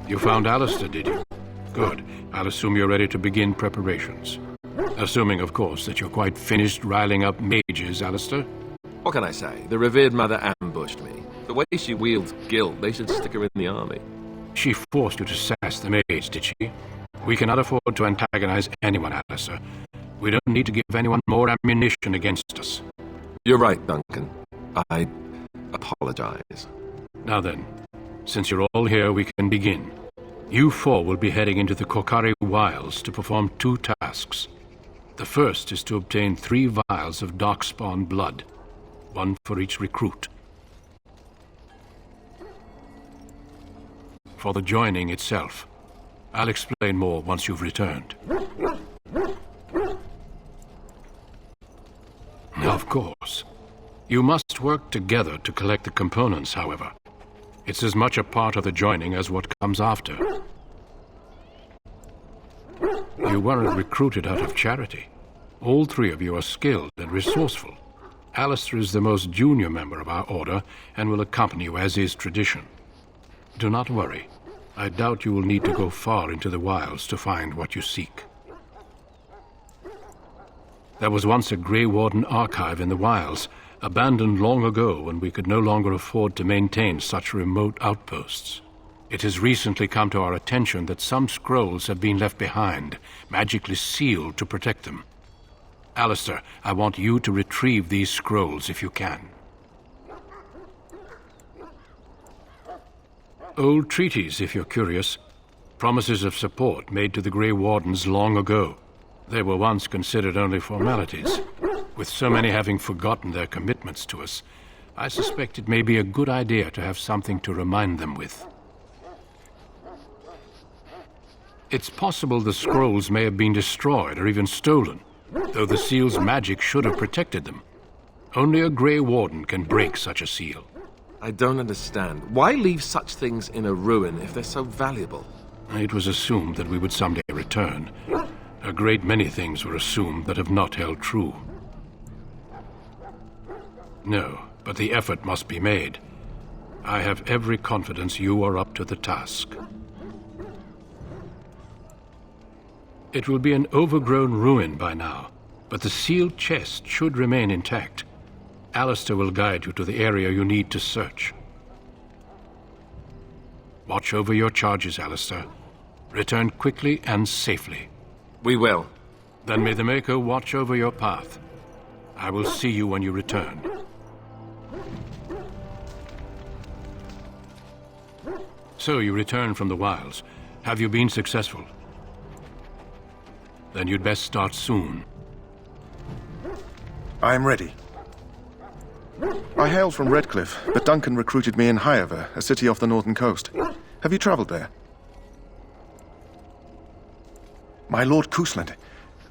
You found Alistair, did you? Good. I'll assume you're ready to begin preparations. Assuming, of course, that you're quite finished riling up mages, Alistair. What can I say? The revered mother ambushed me. The way she wields guilt, they should stick her in the army. She forced you to sass the mage, did she? We cannot afford to antagonize anyone, Alistair. We don't need to give anyone more ammunition against us. You're right, Duncan. I apologize. Now then, since you're all here, we can begin. You four will be heading into the Korcari Wilds to perform 2 tasks. The first is to obtain 3 vials of darkspawn blood, 1 for each recruit. For the joining itself, I'll explain more once you've returned. Of course, You must work together to collect the components, however. It's as much a part of the joining as what comes after. You weren't recruited out of charity. All three of you are skilled and resourceful. Alistair is the most junior member of our order and will accompany you as is tradition. Do not worry. I doubt you will need to go far into the wilds to find what you seek. There was once a Grey Warden archive in the wilds, abandoned long ago when we could no longer afford to maintain such remote outposts. It has recently come to our attention that some scrolls have been left behind, magically sealed to protect them. Alistair, I want you to retrieve these scrolls if you can. Old treaties, if you're curious. Promises of support made to the Grey Wardens long ago. They were once considered only formalities. With so many having forgotten their commitments to us, I suspect it may be a good idea to have something to remind them with. It's possible the scrolls may have been destroyed or even stolen, though the seal's magic should have protected them. Only a Grey Warden can break such a seal. I don't understand. Why leave such things in a ruin if they're so valuable? It was assumed that we would someday return. A great many things were assumed that have not held true. No, but the effort must be made. I have every confidence you are up to the task. It will be an overgrown ruin by now, but the sealed chest should remain intact. Alistair will guide you to the area you need to search. Watch over your charges, Alistair. Return quickly and safely. We will. Then may the Maker watch over your path. I will see you when you return. So you return from the wilds. Have you been successful? Then you'd best start soon. I am ready. I hail from Redcliffe, but Duncan recruited me in Highever, a city off the northern coast. Have you travelled there? My Lord Cousland,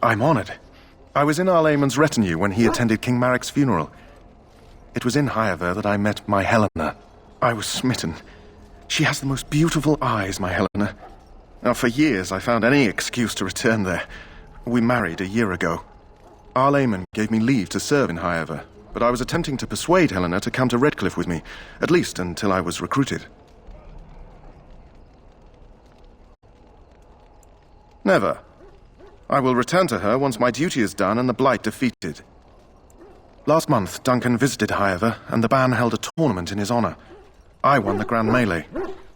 I'm honoured. I was in Arlayman's retinue when he attended King Maric's funeral. It was in Highever that I met my Helena. I was smitten. She has the most beautiful eyes, my Helena. Now, for years I found any excuse to return there. We married a year ago. Arlayman gave me leave to serve in Highever, but I was attempting to persuade Helena to come to Redcliffe with me, at least until I was recruited. Never. I will return to her once my duty is done and the Blight defeated. Last month, Duncan visited Highever, and the band held a tournament in his honour. I won the Grand Melee.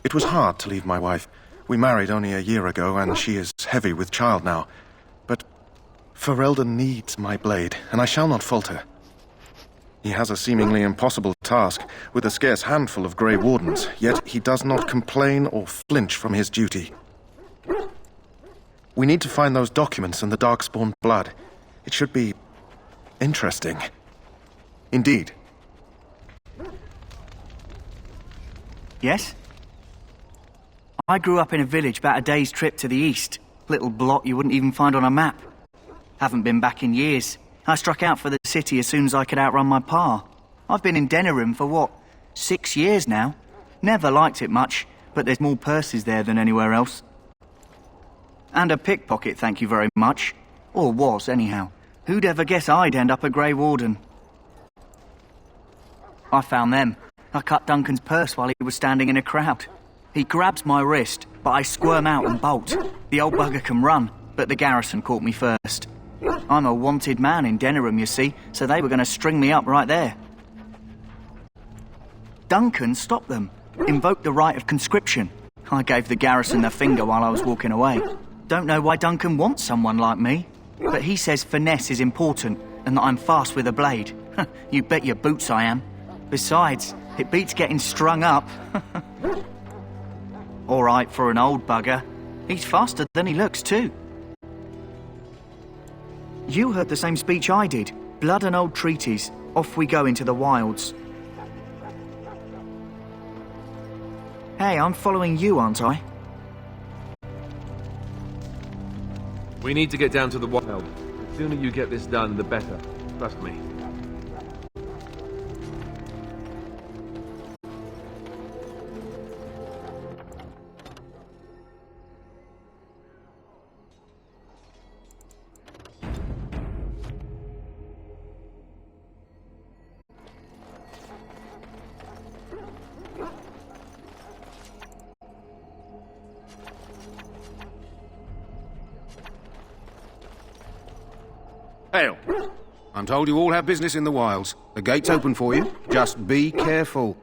It was hard to leave my wife. We married only a year ago, and she is heavy with child now. But Ferelden needs my blade, and I shall not falter. He has a seemingly impossible task, with a scarce handful of Grey Wardens, yet he does not complain or flinch from his duty. We need to find those documents and the Darkspawn blood. It should be interesting. Indeed. Yes? I grew up in a village about a day's trip to the east. Little blot you wouldn't even find on a map. Haven't been back in years. I struck out for the city as soon as I could outrun my pa. I've been in Denerim for 6 years now. Never liked it much, but there's more purses there than anywhere else. And a pickpocket, thank you very much. Or was, anyhow. Who'd ever guess I'd end up a Grey Warden? I found them. I cut Duncan's purse while he was standing in a crowd. He grabs my wrist, but I squirm out and bolt. The old bugger can run, but the garrison caught me first. I'm a wanted man in Denerim, you see, so they were going to string me up right there. Duncan stopped them, invoked the right of conscription. I gave the garrison the finger while I was walking away. Don't know why Duncan wants someone like me, but he says finesse is important and that I'm fast with a blade. You bet your boots I am. Besides, it beats getting strung up. All right for an old bugger. He's faster than he looks, too. You heard the same speech I did. Blood and old treaties. Off we go into the wilds. Hey, I'm following you, aren't I? We need to get down to the wild. The sooner you get this done, the better. Trust me. Hail. I'm told you all have business in the wilds. The gate's open for you. Just be careful.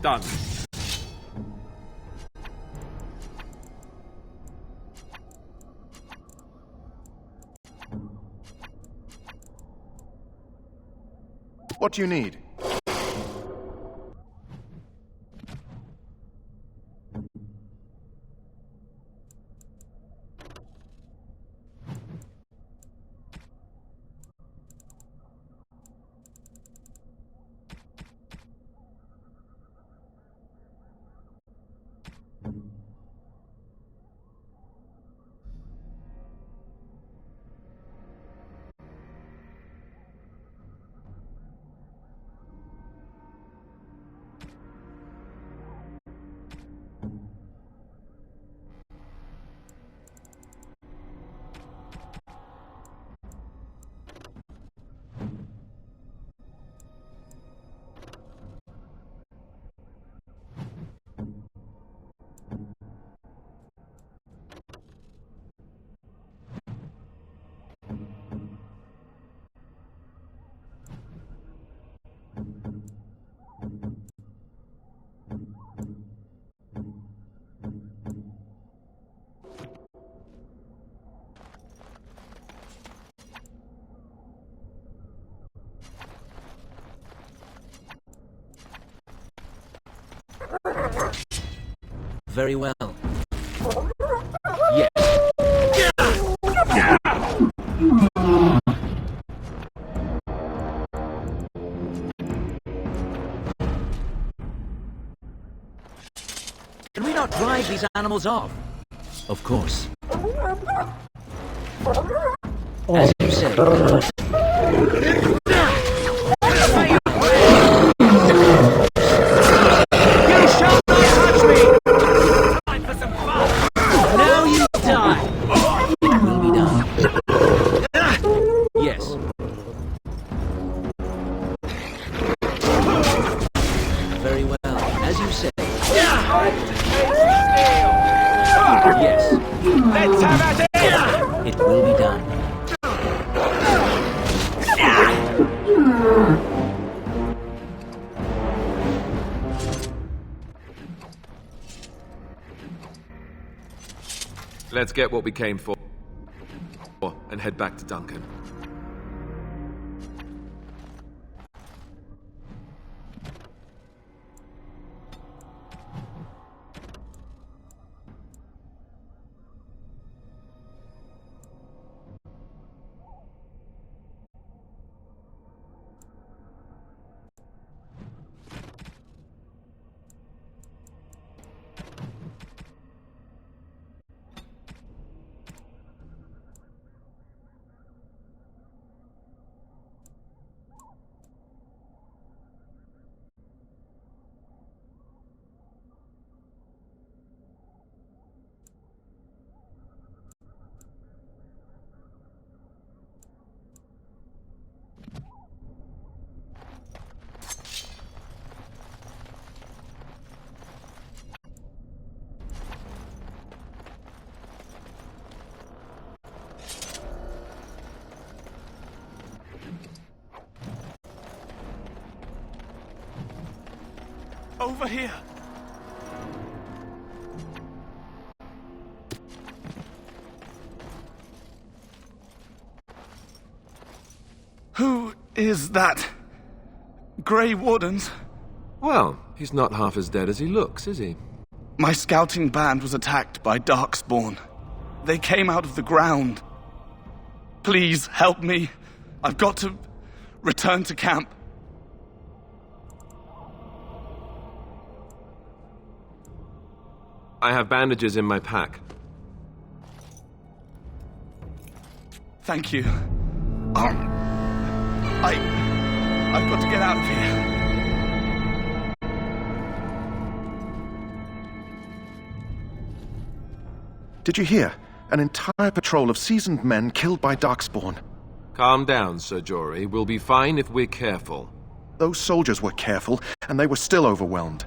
Done. What do you need? Very well. Yes. Can we not drive these animals off? Of course. As you say. Let's get what we came for and head back to Duncan. Over here! Who is that? Grey Wardens? Well, he's not half as dead as he looks, is he? My scouting band was attacked by Darkspawn. They came out of the ground. Please help me. I've got to Return to camp. I have bandages in my pack. Thank you. I've got to get out of here. Did you hear? An entire patrol of seasoned men killed by Darkspawn. Calm down, Sir Jory. We'll be fine if we're careful. Those soldiers were careful, and they were still overwhelmed.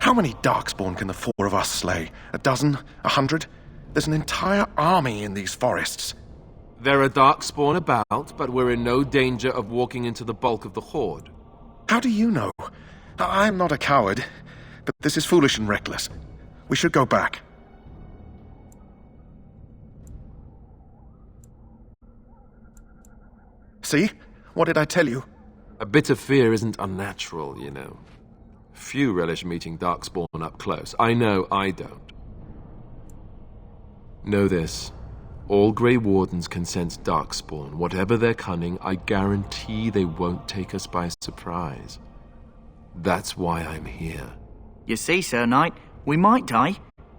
How many Darkspawn can the four of us slay? 12? 100? There's an entire army in these forests. There are Darkspawn about, but we're in no danger of walking into the bulk of the Horde. How do you know? I'm not a coward, but this is foolish and reckless. We should go back. See? What did I tell you? A bit of fear isn't unnatural, you know. Few relish meeting Darkspawn up close. I know I don't. Know this. All Grey Wardens can sense Darkspawn. Whatever their cunning, I guarantee they won't take us by surprise. That's why I'm here. You see, Sir Knight, we might die,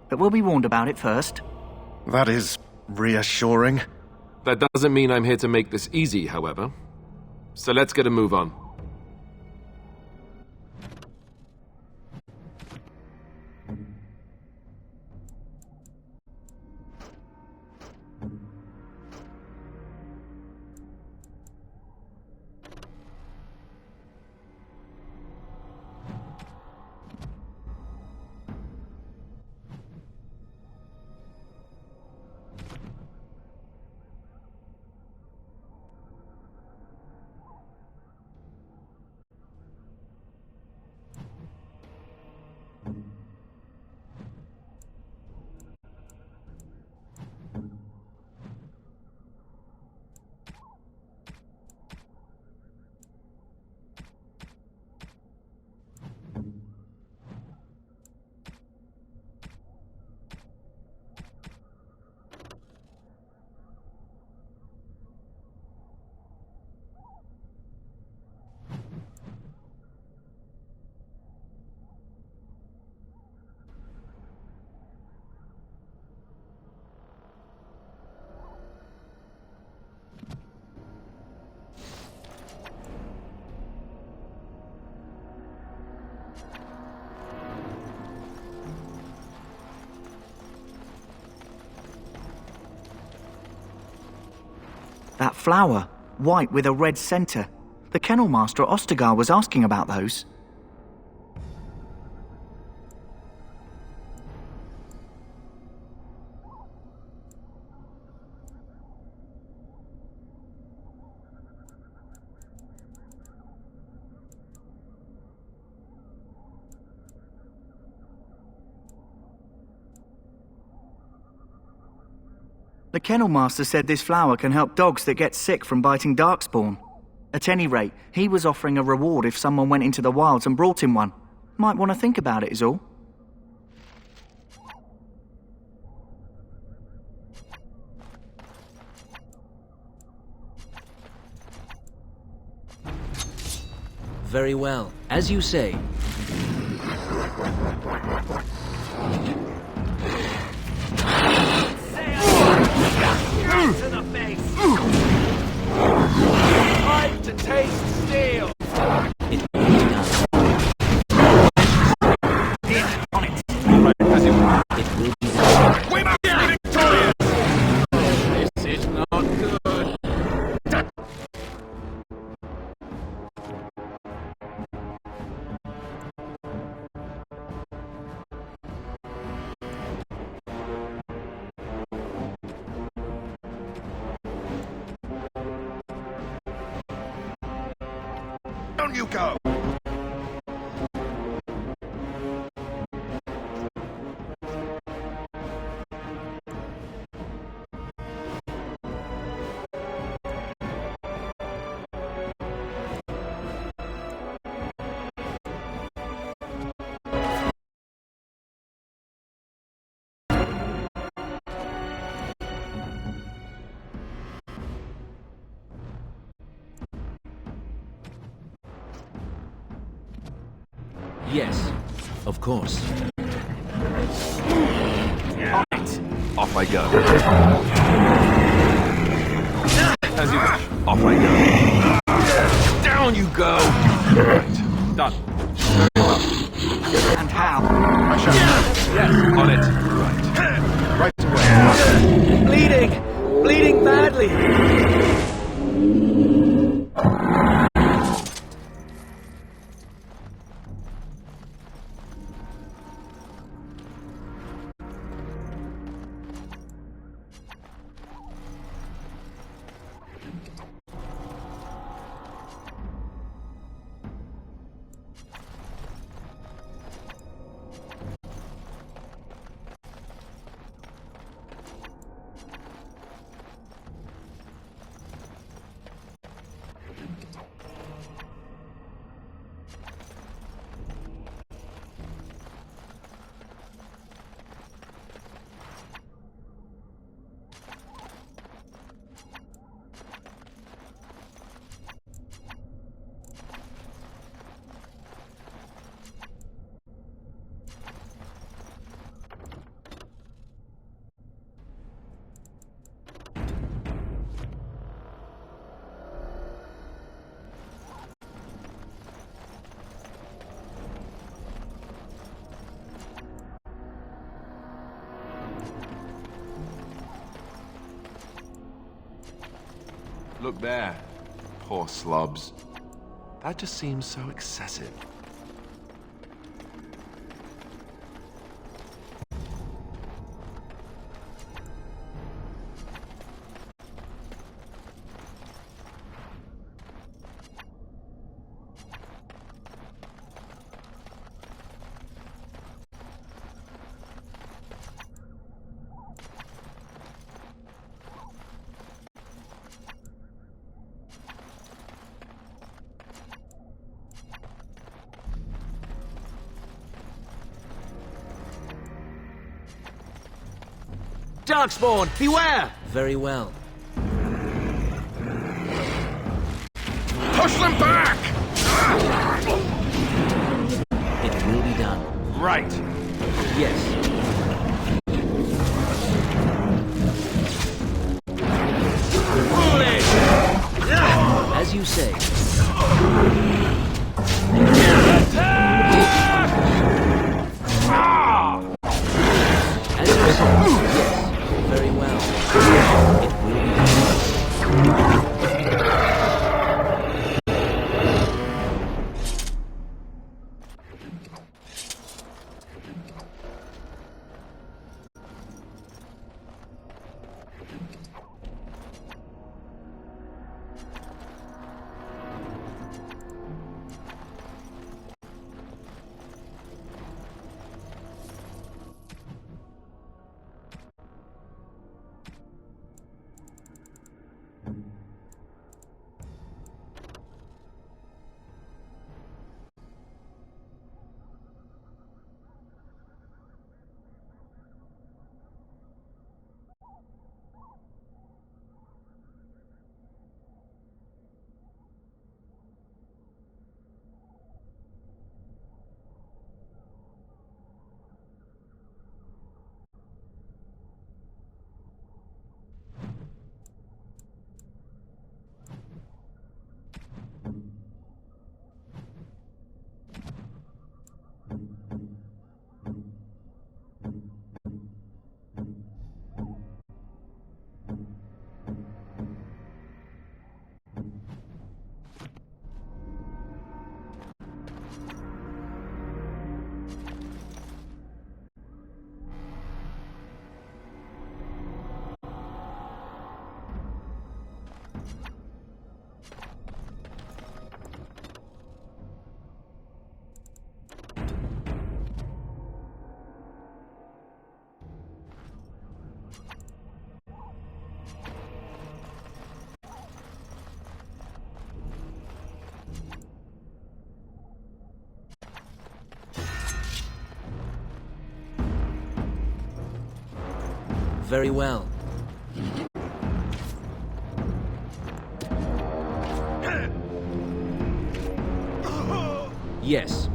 but we'll be warned about it first. That is reassuring. That doesn't mean I'm here to make this easy, however. So let's get a move on. That flower, white with a red centre. The kennel master at Ostagar was asking about those. The kennel master said this flower can help dogs that get sick from biting Darkspawn. At any rate, he was offering a reward if someone went into the wilds and brought him one. Might want to think about it is all. Very well. As you say. To the face! Time to taste steel! It will be done. On it! It will be done. We must be victorious! This is not good. Down you go! Yes, of course. On it. Off I go. As you wish. Off I go. Down you go. Right. Done. Very well. And how? I shall. Yes, on it. Right. Right away. Bleeding! Bleeding badly! Look there. Poor slobs. That just seems so excessive. Darkspawn, beware! Very well. Push them back! It will be done. Right. Yes. As you say. As you say. Yes. Very well. It will be done. Very well. Yes.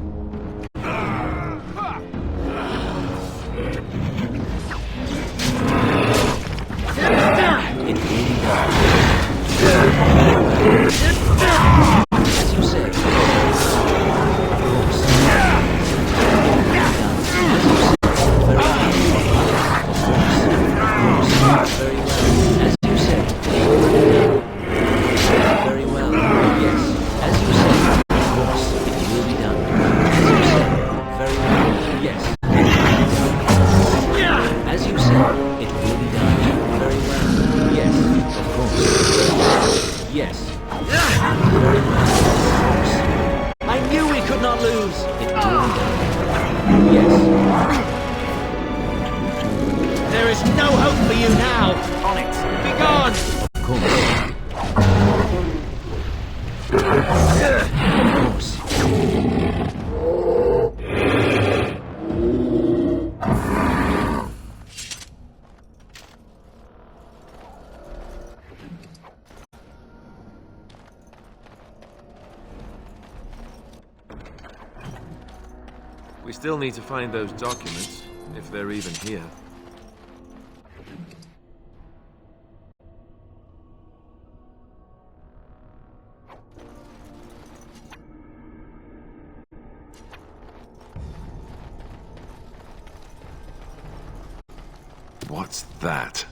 Still need to find those documents, if they're even here. What's that?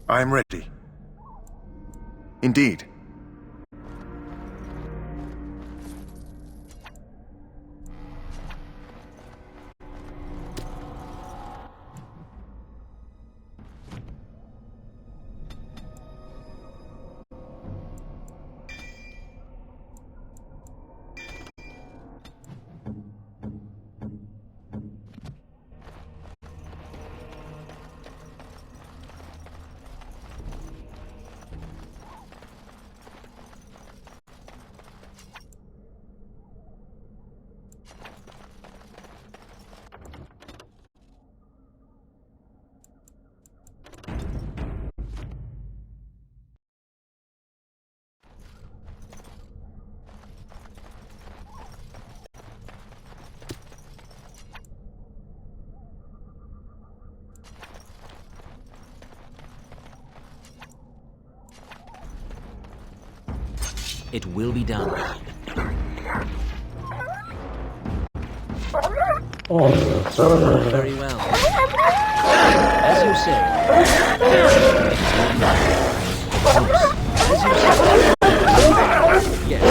I am ready. Indeed. It will be done. Very well. As you say. Of course. As you say. Yes.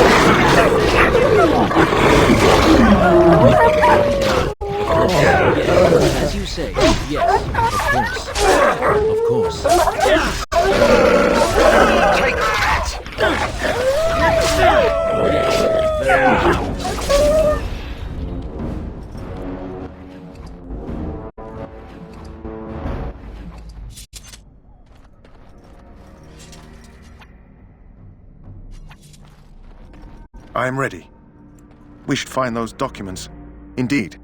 Of course. Yes. As you say. Yes. Of course. Of course. Take that! Yes. Very well. I am ready. We should find those documents. Indeed.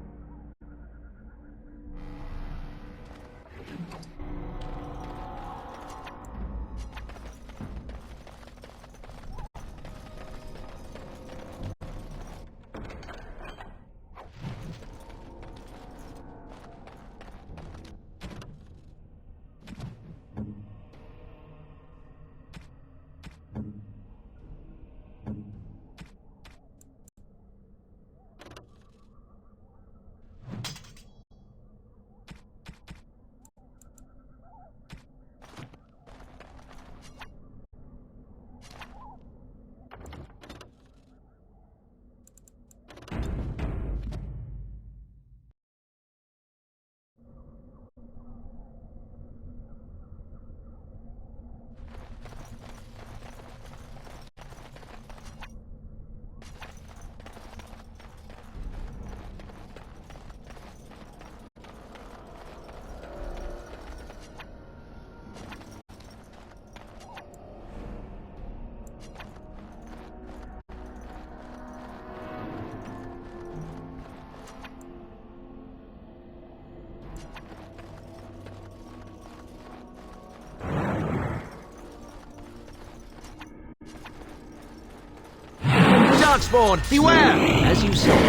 Darkspawn, beware! As you say. As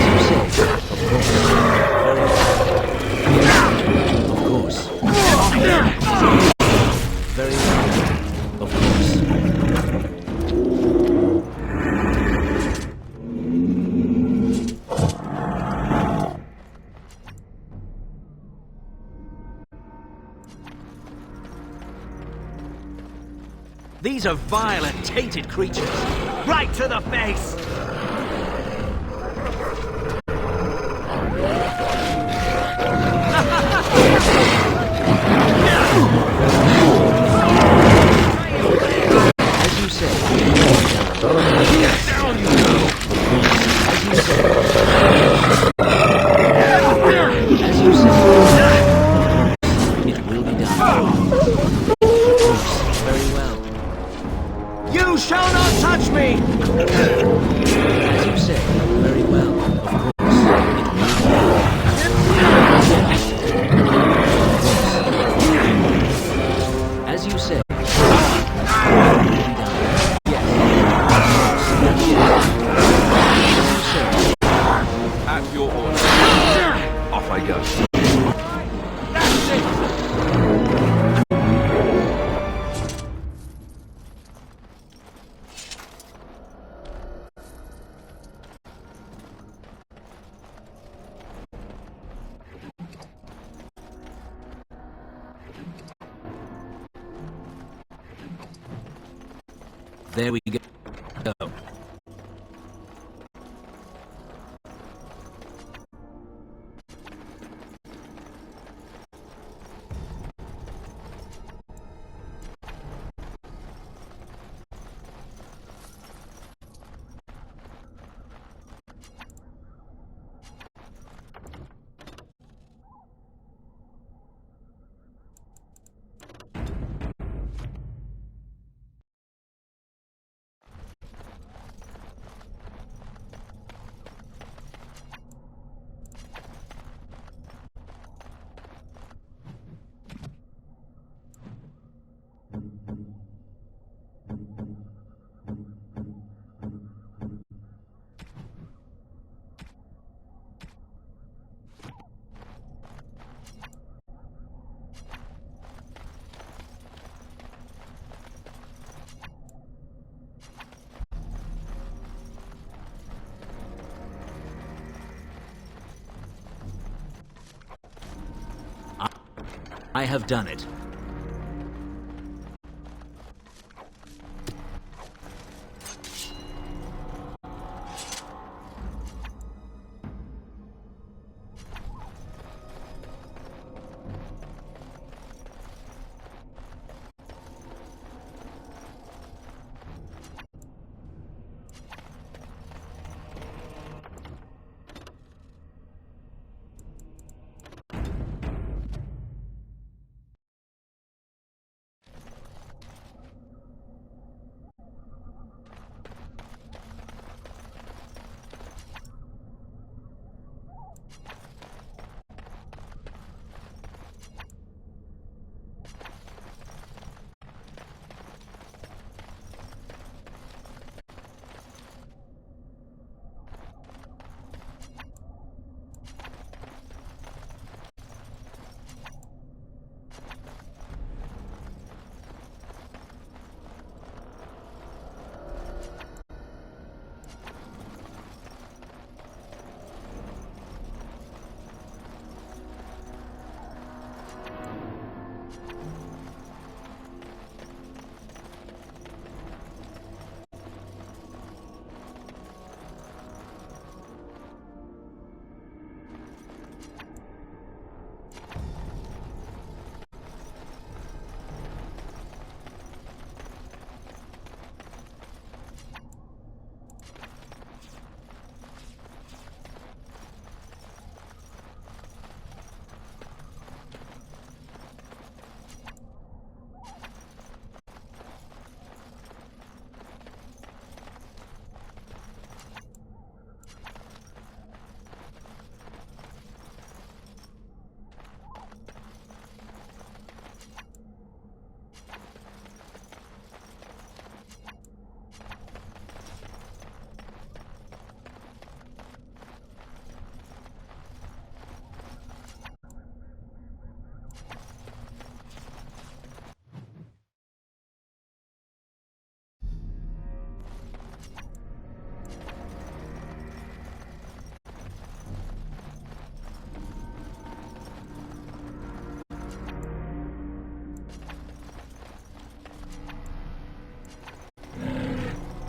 you say. Of course. Very well. Of course. These are vile and tainted creatures. Right to the face! As you say. Down you go! As you say. As you say. It will be done. Very well. You shall not touch me! There we go. I have done it.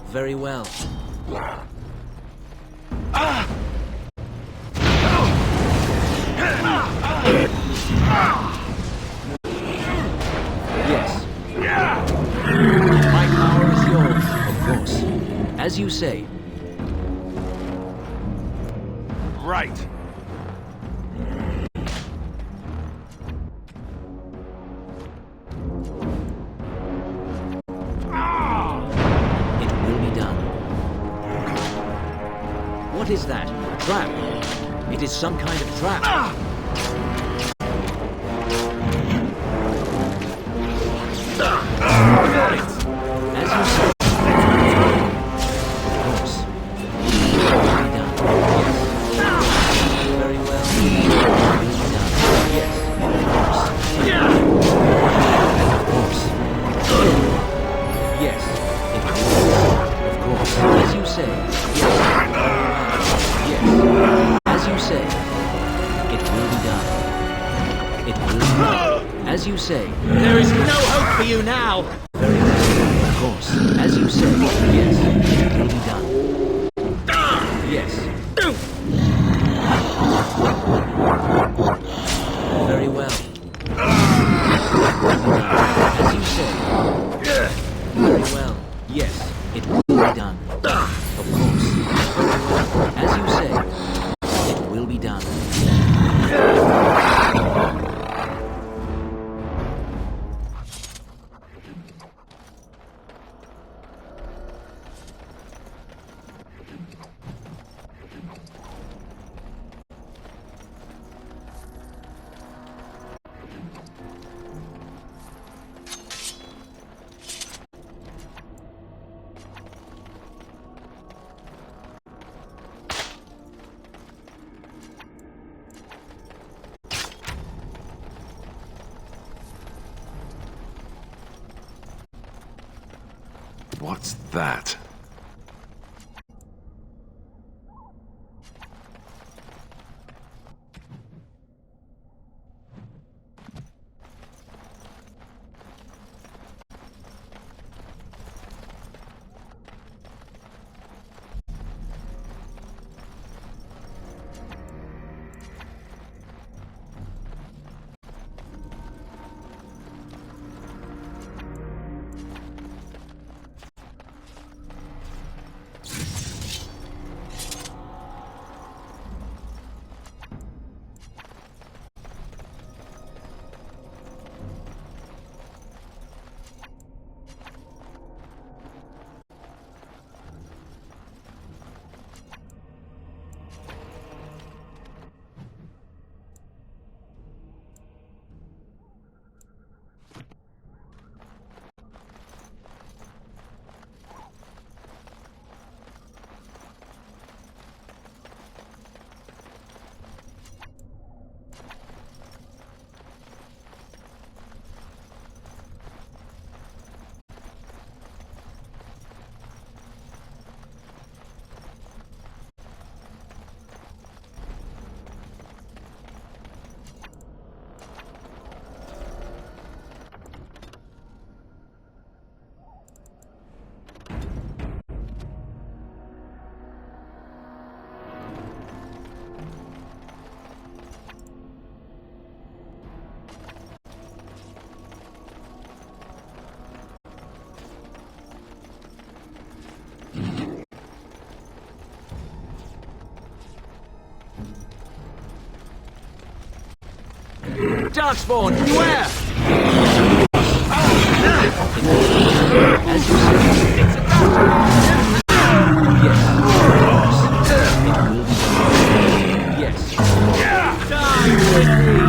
Very well. Yes. My power is yours, of course. As you say. Right. What is that? A trap? It is some kind of trap. As you say. Of course. Very well. Yes. Of course. Yes. Of course. As you say. Yes. As you say, it will be done. It will be done. As you say, there is no hope for you now. Very well. Of course. As you say, yes. It will be done. Yes. Very well. As you say. Very well. Yes. It will be done. Of course. Very well. As you say. It will be done. What's that? Darkspawn, beware! As you say, it's a battle! Yes, it will be done. Yes. Die quickly!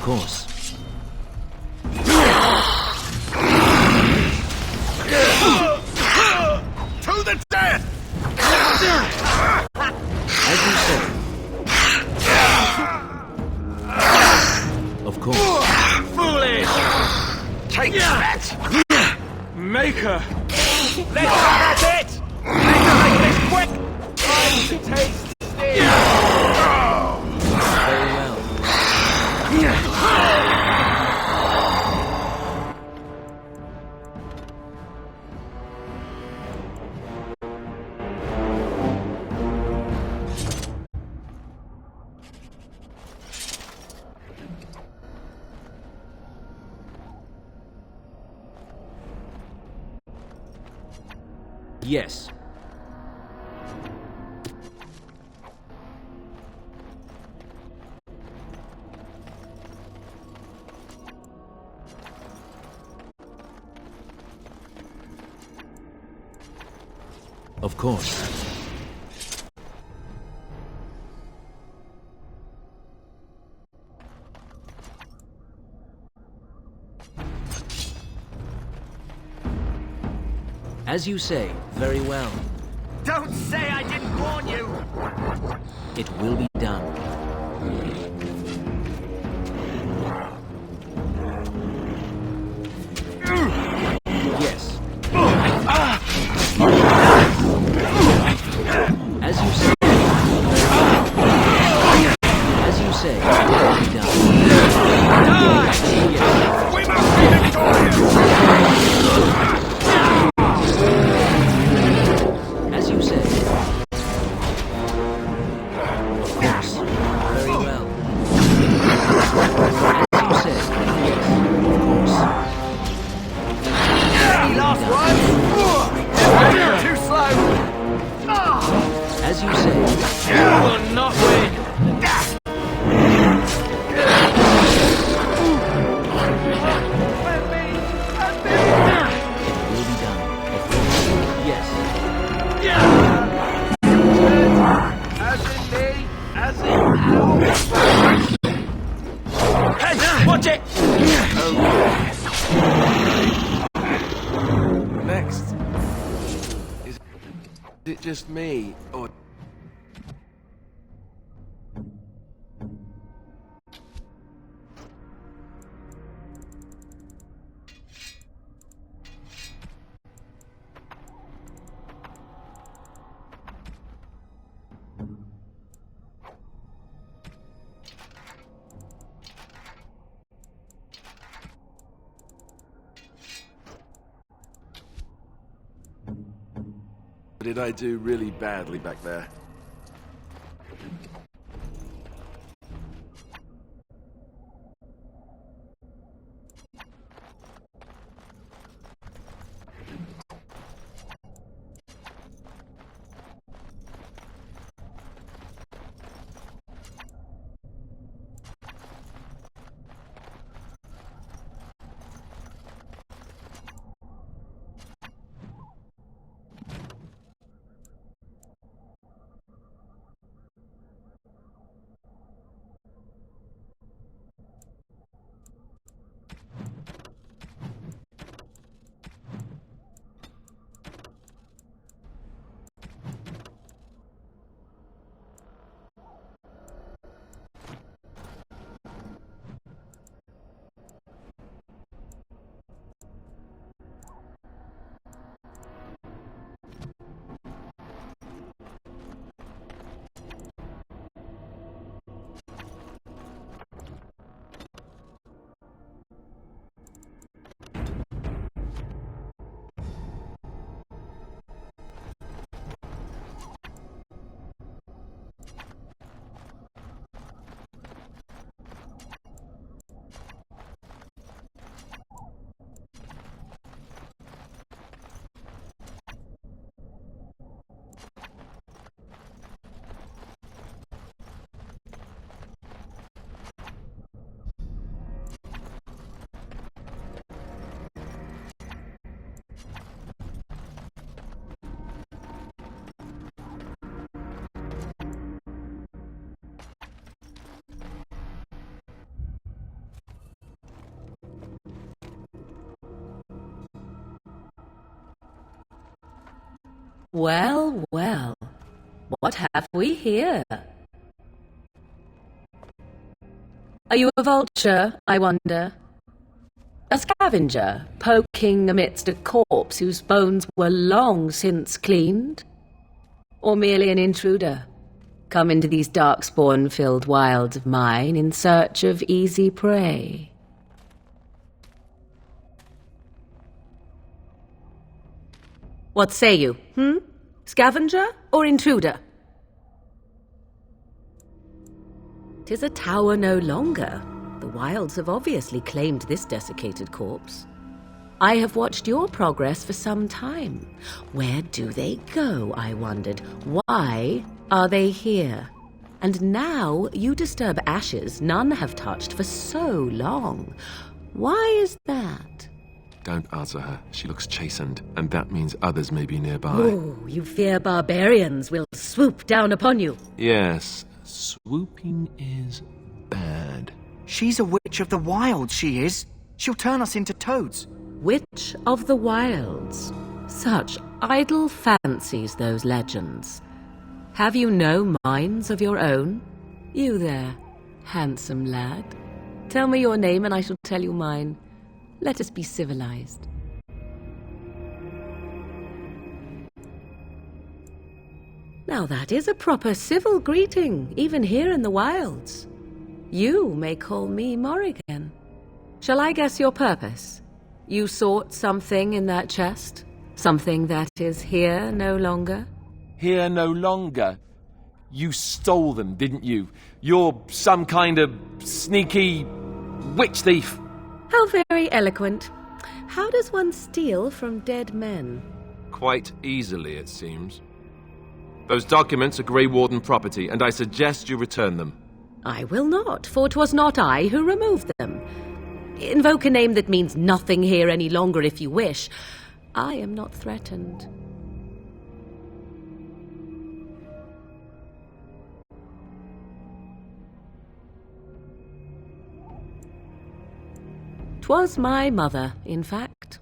course. To the death! As you say. Of course. Foolish! Take that! Maker! Let's have it! Make this quick! Time to taste steel! Very well. Yes. Of course. As you say, very well. Don't say I didn't warn you! It will be done. Yes. As you say. As you say, it will be done. Yes. We must be victorious! As you say. Of course. Very well. As you say. Yes. Of course. Any last words? Too slow! As you say. You will not win! It will be done. Of course. Yes. As in me, as in you. Hey, watch it! Next. Is it just me, or... Did I do really badly back there? Well, well. What have we here? Are you a vulture, I wonder? A scavenger, poking amidst a corpse whose bones were long since cleaned? Or merely an intruder, come into these darkspawn-filled wilds of mine in search of easy prey? What say you, Scavenger or intruder? 'Tis a tower no longer. The wilds have obviously claimed this desiccated corpse. I have watched your progress for some time. Where do they go, I wondered? Why are they here? And now you disturb ashes none have touched for so long. Why is that? Don't answer her. She looks chastened, and that means others may be nearby. Oh, you fear barbarians will swoop down upon you. Yes, swooping is bad. She's a witch of the wild, she is. She'll turn us into toads. Witch of the wilds. Such idle fancies, those legends. Have you no minds of your own? You there, handsome lad. Tell me your name and I shall tell you mine. Let us be civilized. Now that is a proper civil greeting, even here in the wilds. You may call me Morrigan. Shall I guess your purpose? You sought something in that chest? Something that is here no longer? Here no longer. You stole them, didn't you? You're some kind of sneaky witch thief. How very eloquent. How does one steal from dead men? Quite easily, it seems. Those documents are Grey Warden property, and I suggest you return them. I will not, for 'twas not I who removed them. Invoke a name that means nothing here any longer if you wish. I am not threatened. 'Twas my mother, in fact.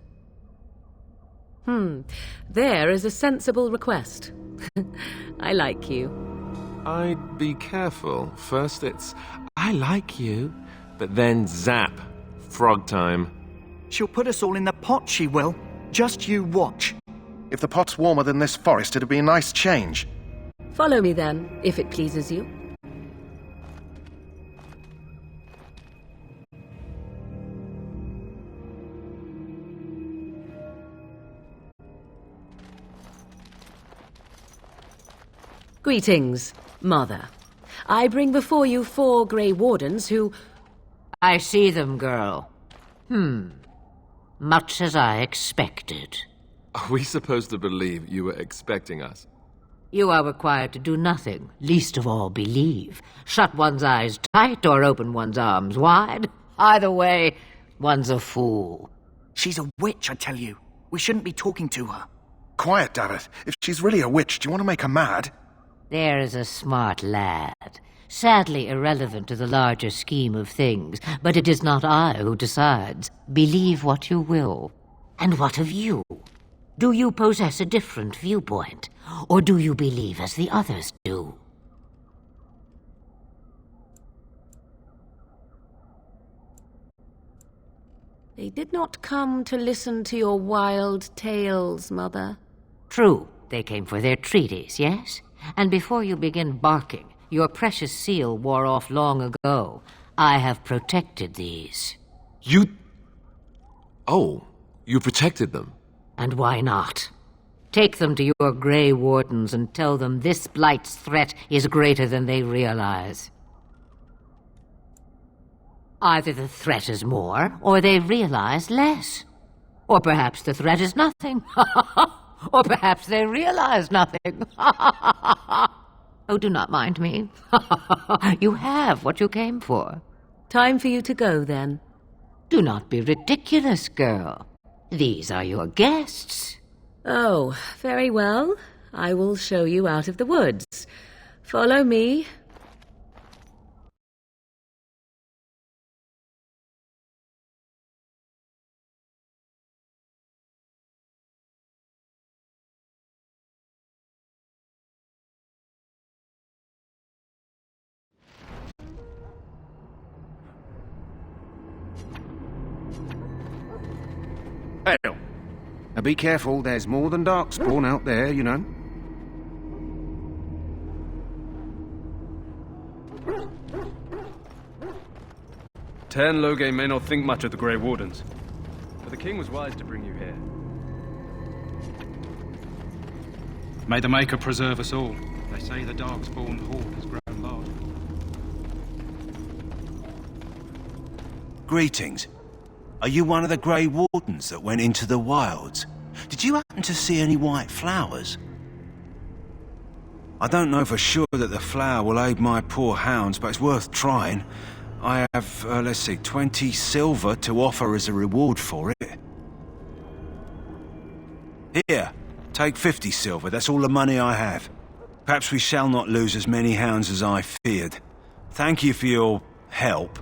There is a sensible request. I like you. I'd be careful. First it's, I like you, but then zap. Frog time. She'll put us all in the pot, she will. Just you watch. If the pot's warmer than this forest, it'd be a nice change. Follow me then, if it pleases you. Greetings, Mother. I bring before you 4 Grey Wardens who... I see them, girl. Much as I expected. Are we supposed to believe you were expecting us? You are required to do nothing, least of all believe. Shut one's eyes tight or open one's arms wide. Either way, one's a fool. She's a witch, I tell you. We shouldn't be talking to her. Quiet, Dareth. If she's really a witch, do you want to make her mad? There is a smart lad. Sadly irrelevant to the larger scheme of things, but it is not I who decides. Believe what you will. And what of you? Do you possess a different viewpoint? Or do you believe as the others do? They did not come to listen to your wild tales, Mother. True, they came for their treaties, yes? And before you begin barking, your precious seal wore off long ago. I have protected these. You... Oh, you protected them? And why not? Take them to your Grey Wardens and tell them this blight's threat is greater than they realize. Either the threat is more, or they realize less. Or perhaps the threat is nothing. Or perhaps they realize nothing. Oh, do not mind me. You have what you came for. Time for you to go, then. Do not be ridiculous, girl. These are your guests. Oh, very well. I will show you out of the woods. Follow me. Hell. Now be careful, there's more than Darkspawn out there, you know. Tern Loge may not think much of the Grey Wardens, but the king was wise to bring you here. May the Maker preserve us all. They say the Darkspawn horde has grown large. Greetings. Are you one of the Grey Wardens that went into the wilds? Did you happen to see any white flowers? I don't know for sure that the flower will aid my poor hounds, but it's worth trying. I have, let's see, 20 silver to offer as a reward for it. Here, take 50 silver. That's all the money I have. Perhaps we shall not lose as many hounds as I feared. Thank you for your help.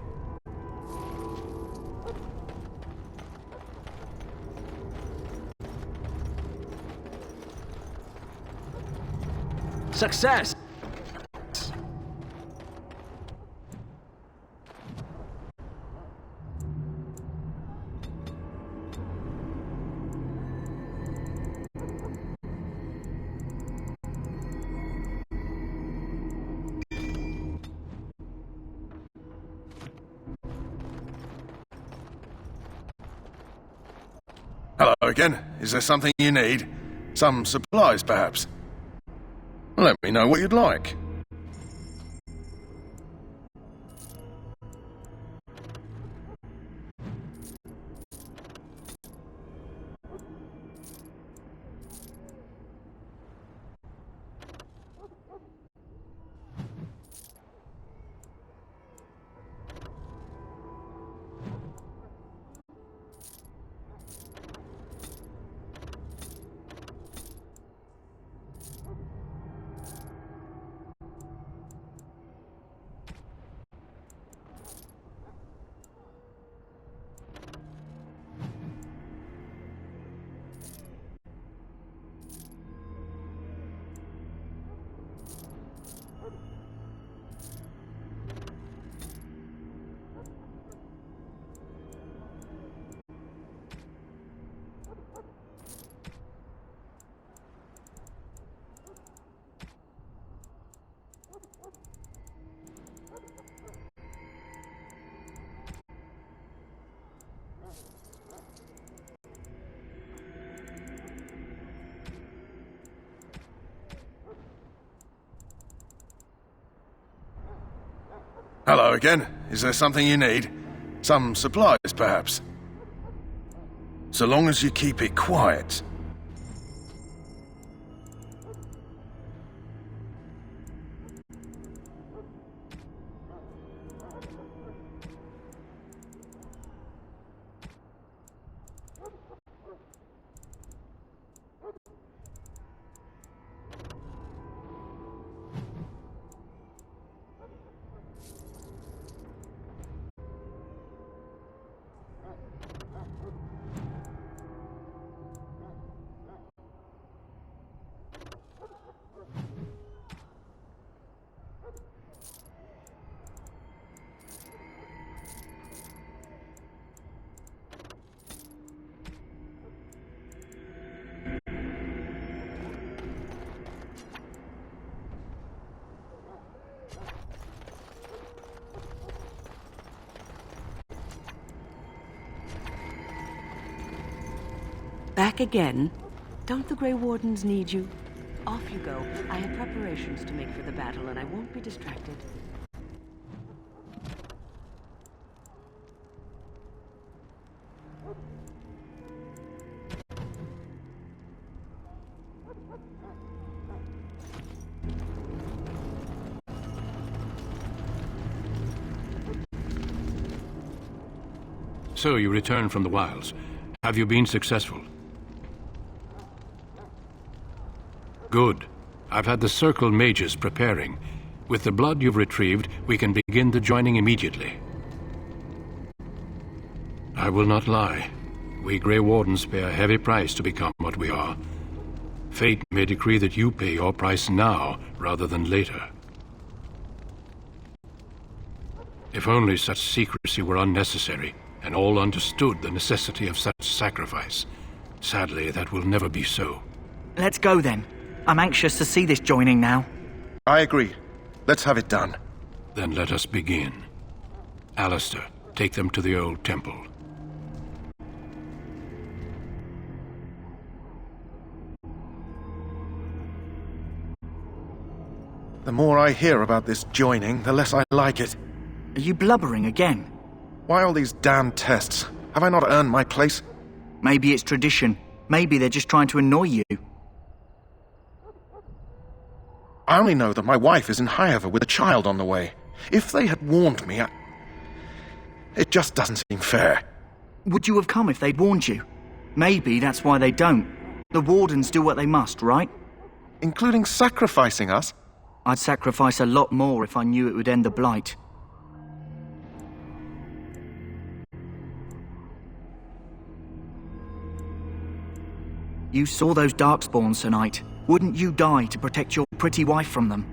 Success! Hello again. Is there something you need? Some supplies, perhaps? Let me know what you'd like. Hello again. Is there something you need? Some supplies, perhaps? So long as you keep it quiet. Back again? Don't the Grey Wardens need you? Off you go. I have preparations to make for the battle, and I won't be distracted. So you returned from the wilds. Have you been successful? Good. I've had the Circle mages preparing. With the blood you've retrieved, we can begin the joining immediately. I will not lie. We Grey Wardens pay a heavy price to become what we are. Fate may decree that you pay your price now, rather than later. If only such secrecy were unnecessary. and all understood the necessity of such sacrifice. Sadly, that will never be so. Let's go then. I'm anxious to see this joining now. I agree. Let's have it done. Then let us begin. Alistair, take them to the old temple. The more I hear about this joining, the less I like it. Are you blubbering again? Why all these damn tests? Have I not earned my place? Maybe it's tradition. Maybe they're just trying to annoy you. I only know that my wife is in Highover with a child on the way. If they had warned me, it just doesn't seem fair. Would you have come if they'd warned you? Maybe that's why they don't. The Wardens do what they must, right? Including sacrificing us? I'd sacrifice a lot more if I knew it would end the Blight. You saw those Darkspawns tonight. Wouldn't you die to protect your pretty wife from them?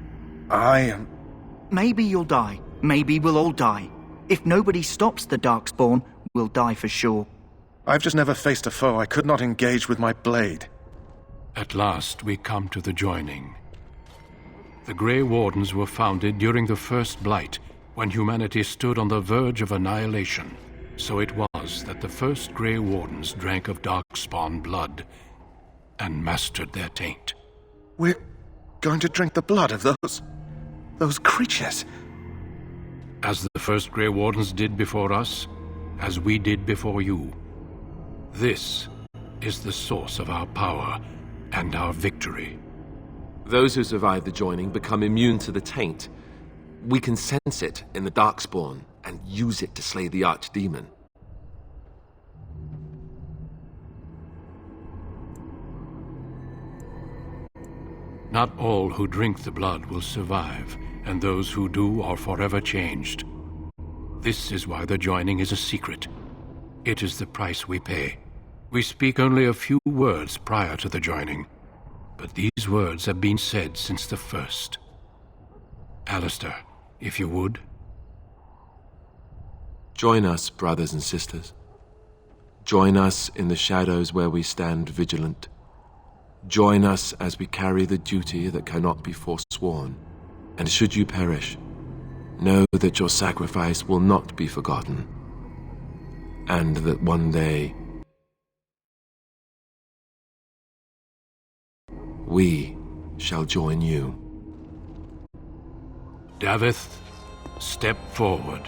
Maybe you'll die. Maybe we'll all die. If nobody stops the Darkspawn, we'll die for sure. I've just never faced a foe I could not engage with my blade. At last we come to the joining. The Grey Wardens were founded during the First Blight, when humanity stood on the verge of annihilation. So it was that the first Grey Wardens drank of Darkspawn blood and mastered their taint. We're going to drink the blood of those creatures. As the first Grey Wardens did before us, as we did before you. This is the source of our power and our victory. Those who survive the joining become immune to the taint. We can sense it in the Darkspawn and use it to slay the Archdemon. Not all who drink the blood will survive, and those who do are forever changed. This is why the joining is a secret. It is the price we pay. We speak only a few words prior to the joining, but these words have been said since the first. Alistair, if you would. Join us, brothers and sisters. Join us in the shadows where we stand vigilant. Join us as we carry the duty that cannot be forsworn. And should you perish, know that your sacrifice will not be forgotten, and that one day we shall join you. Davith, step forward.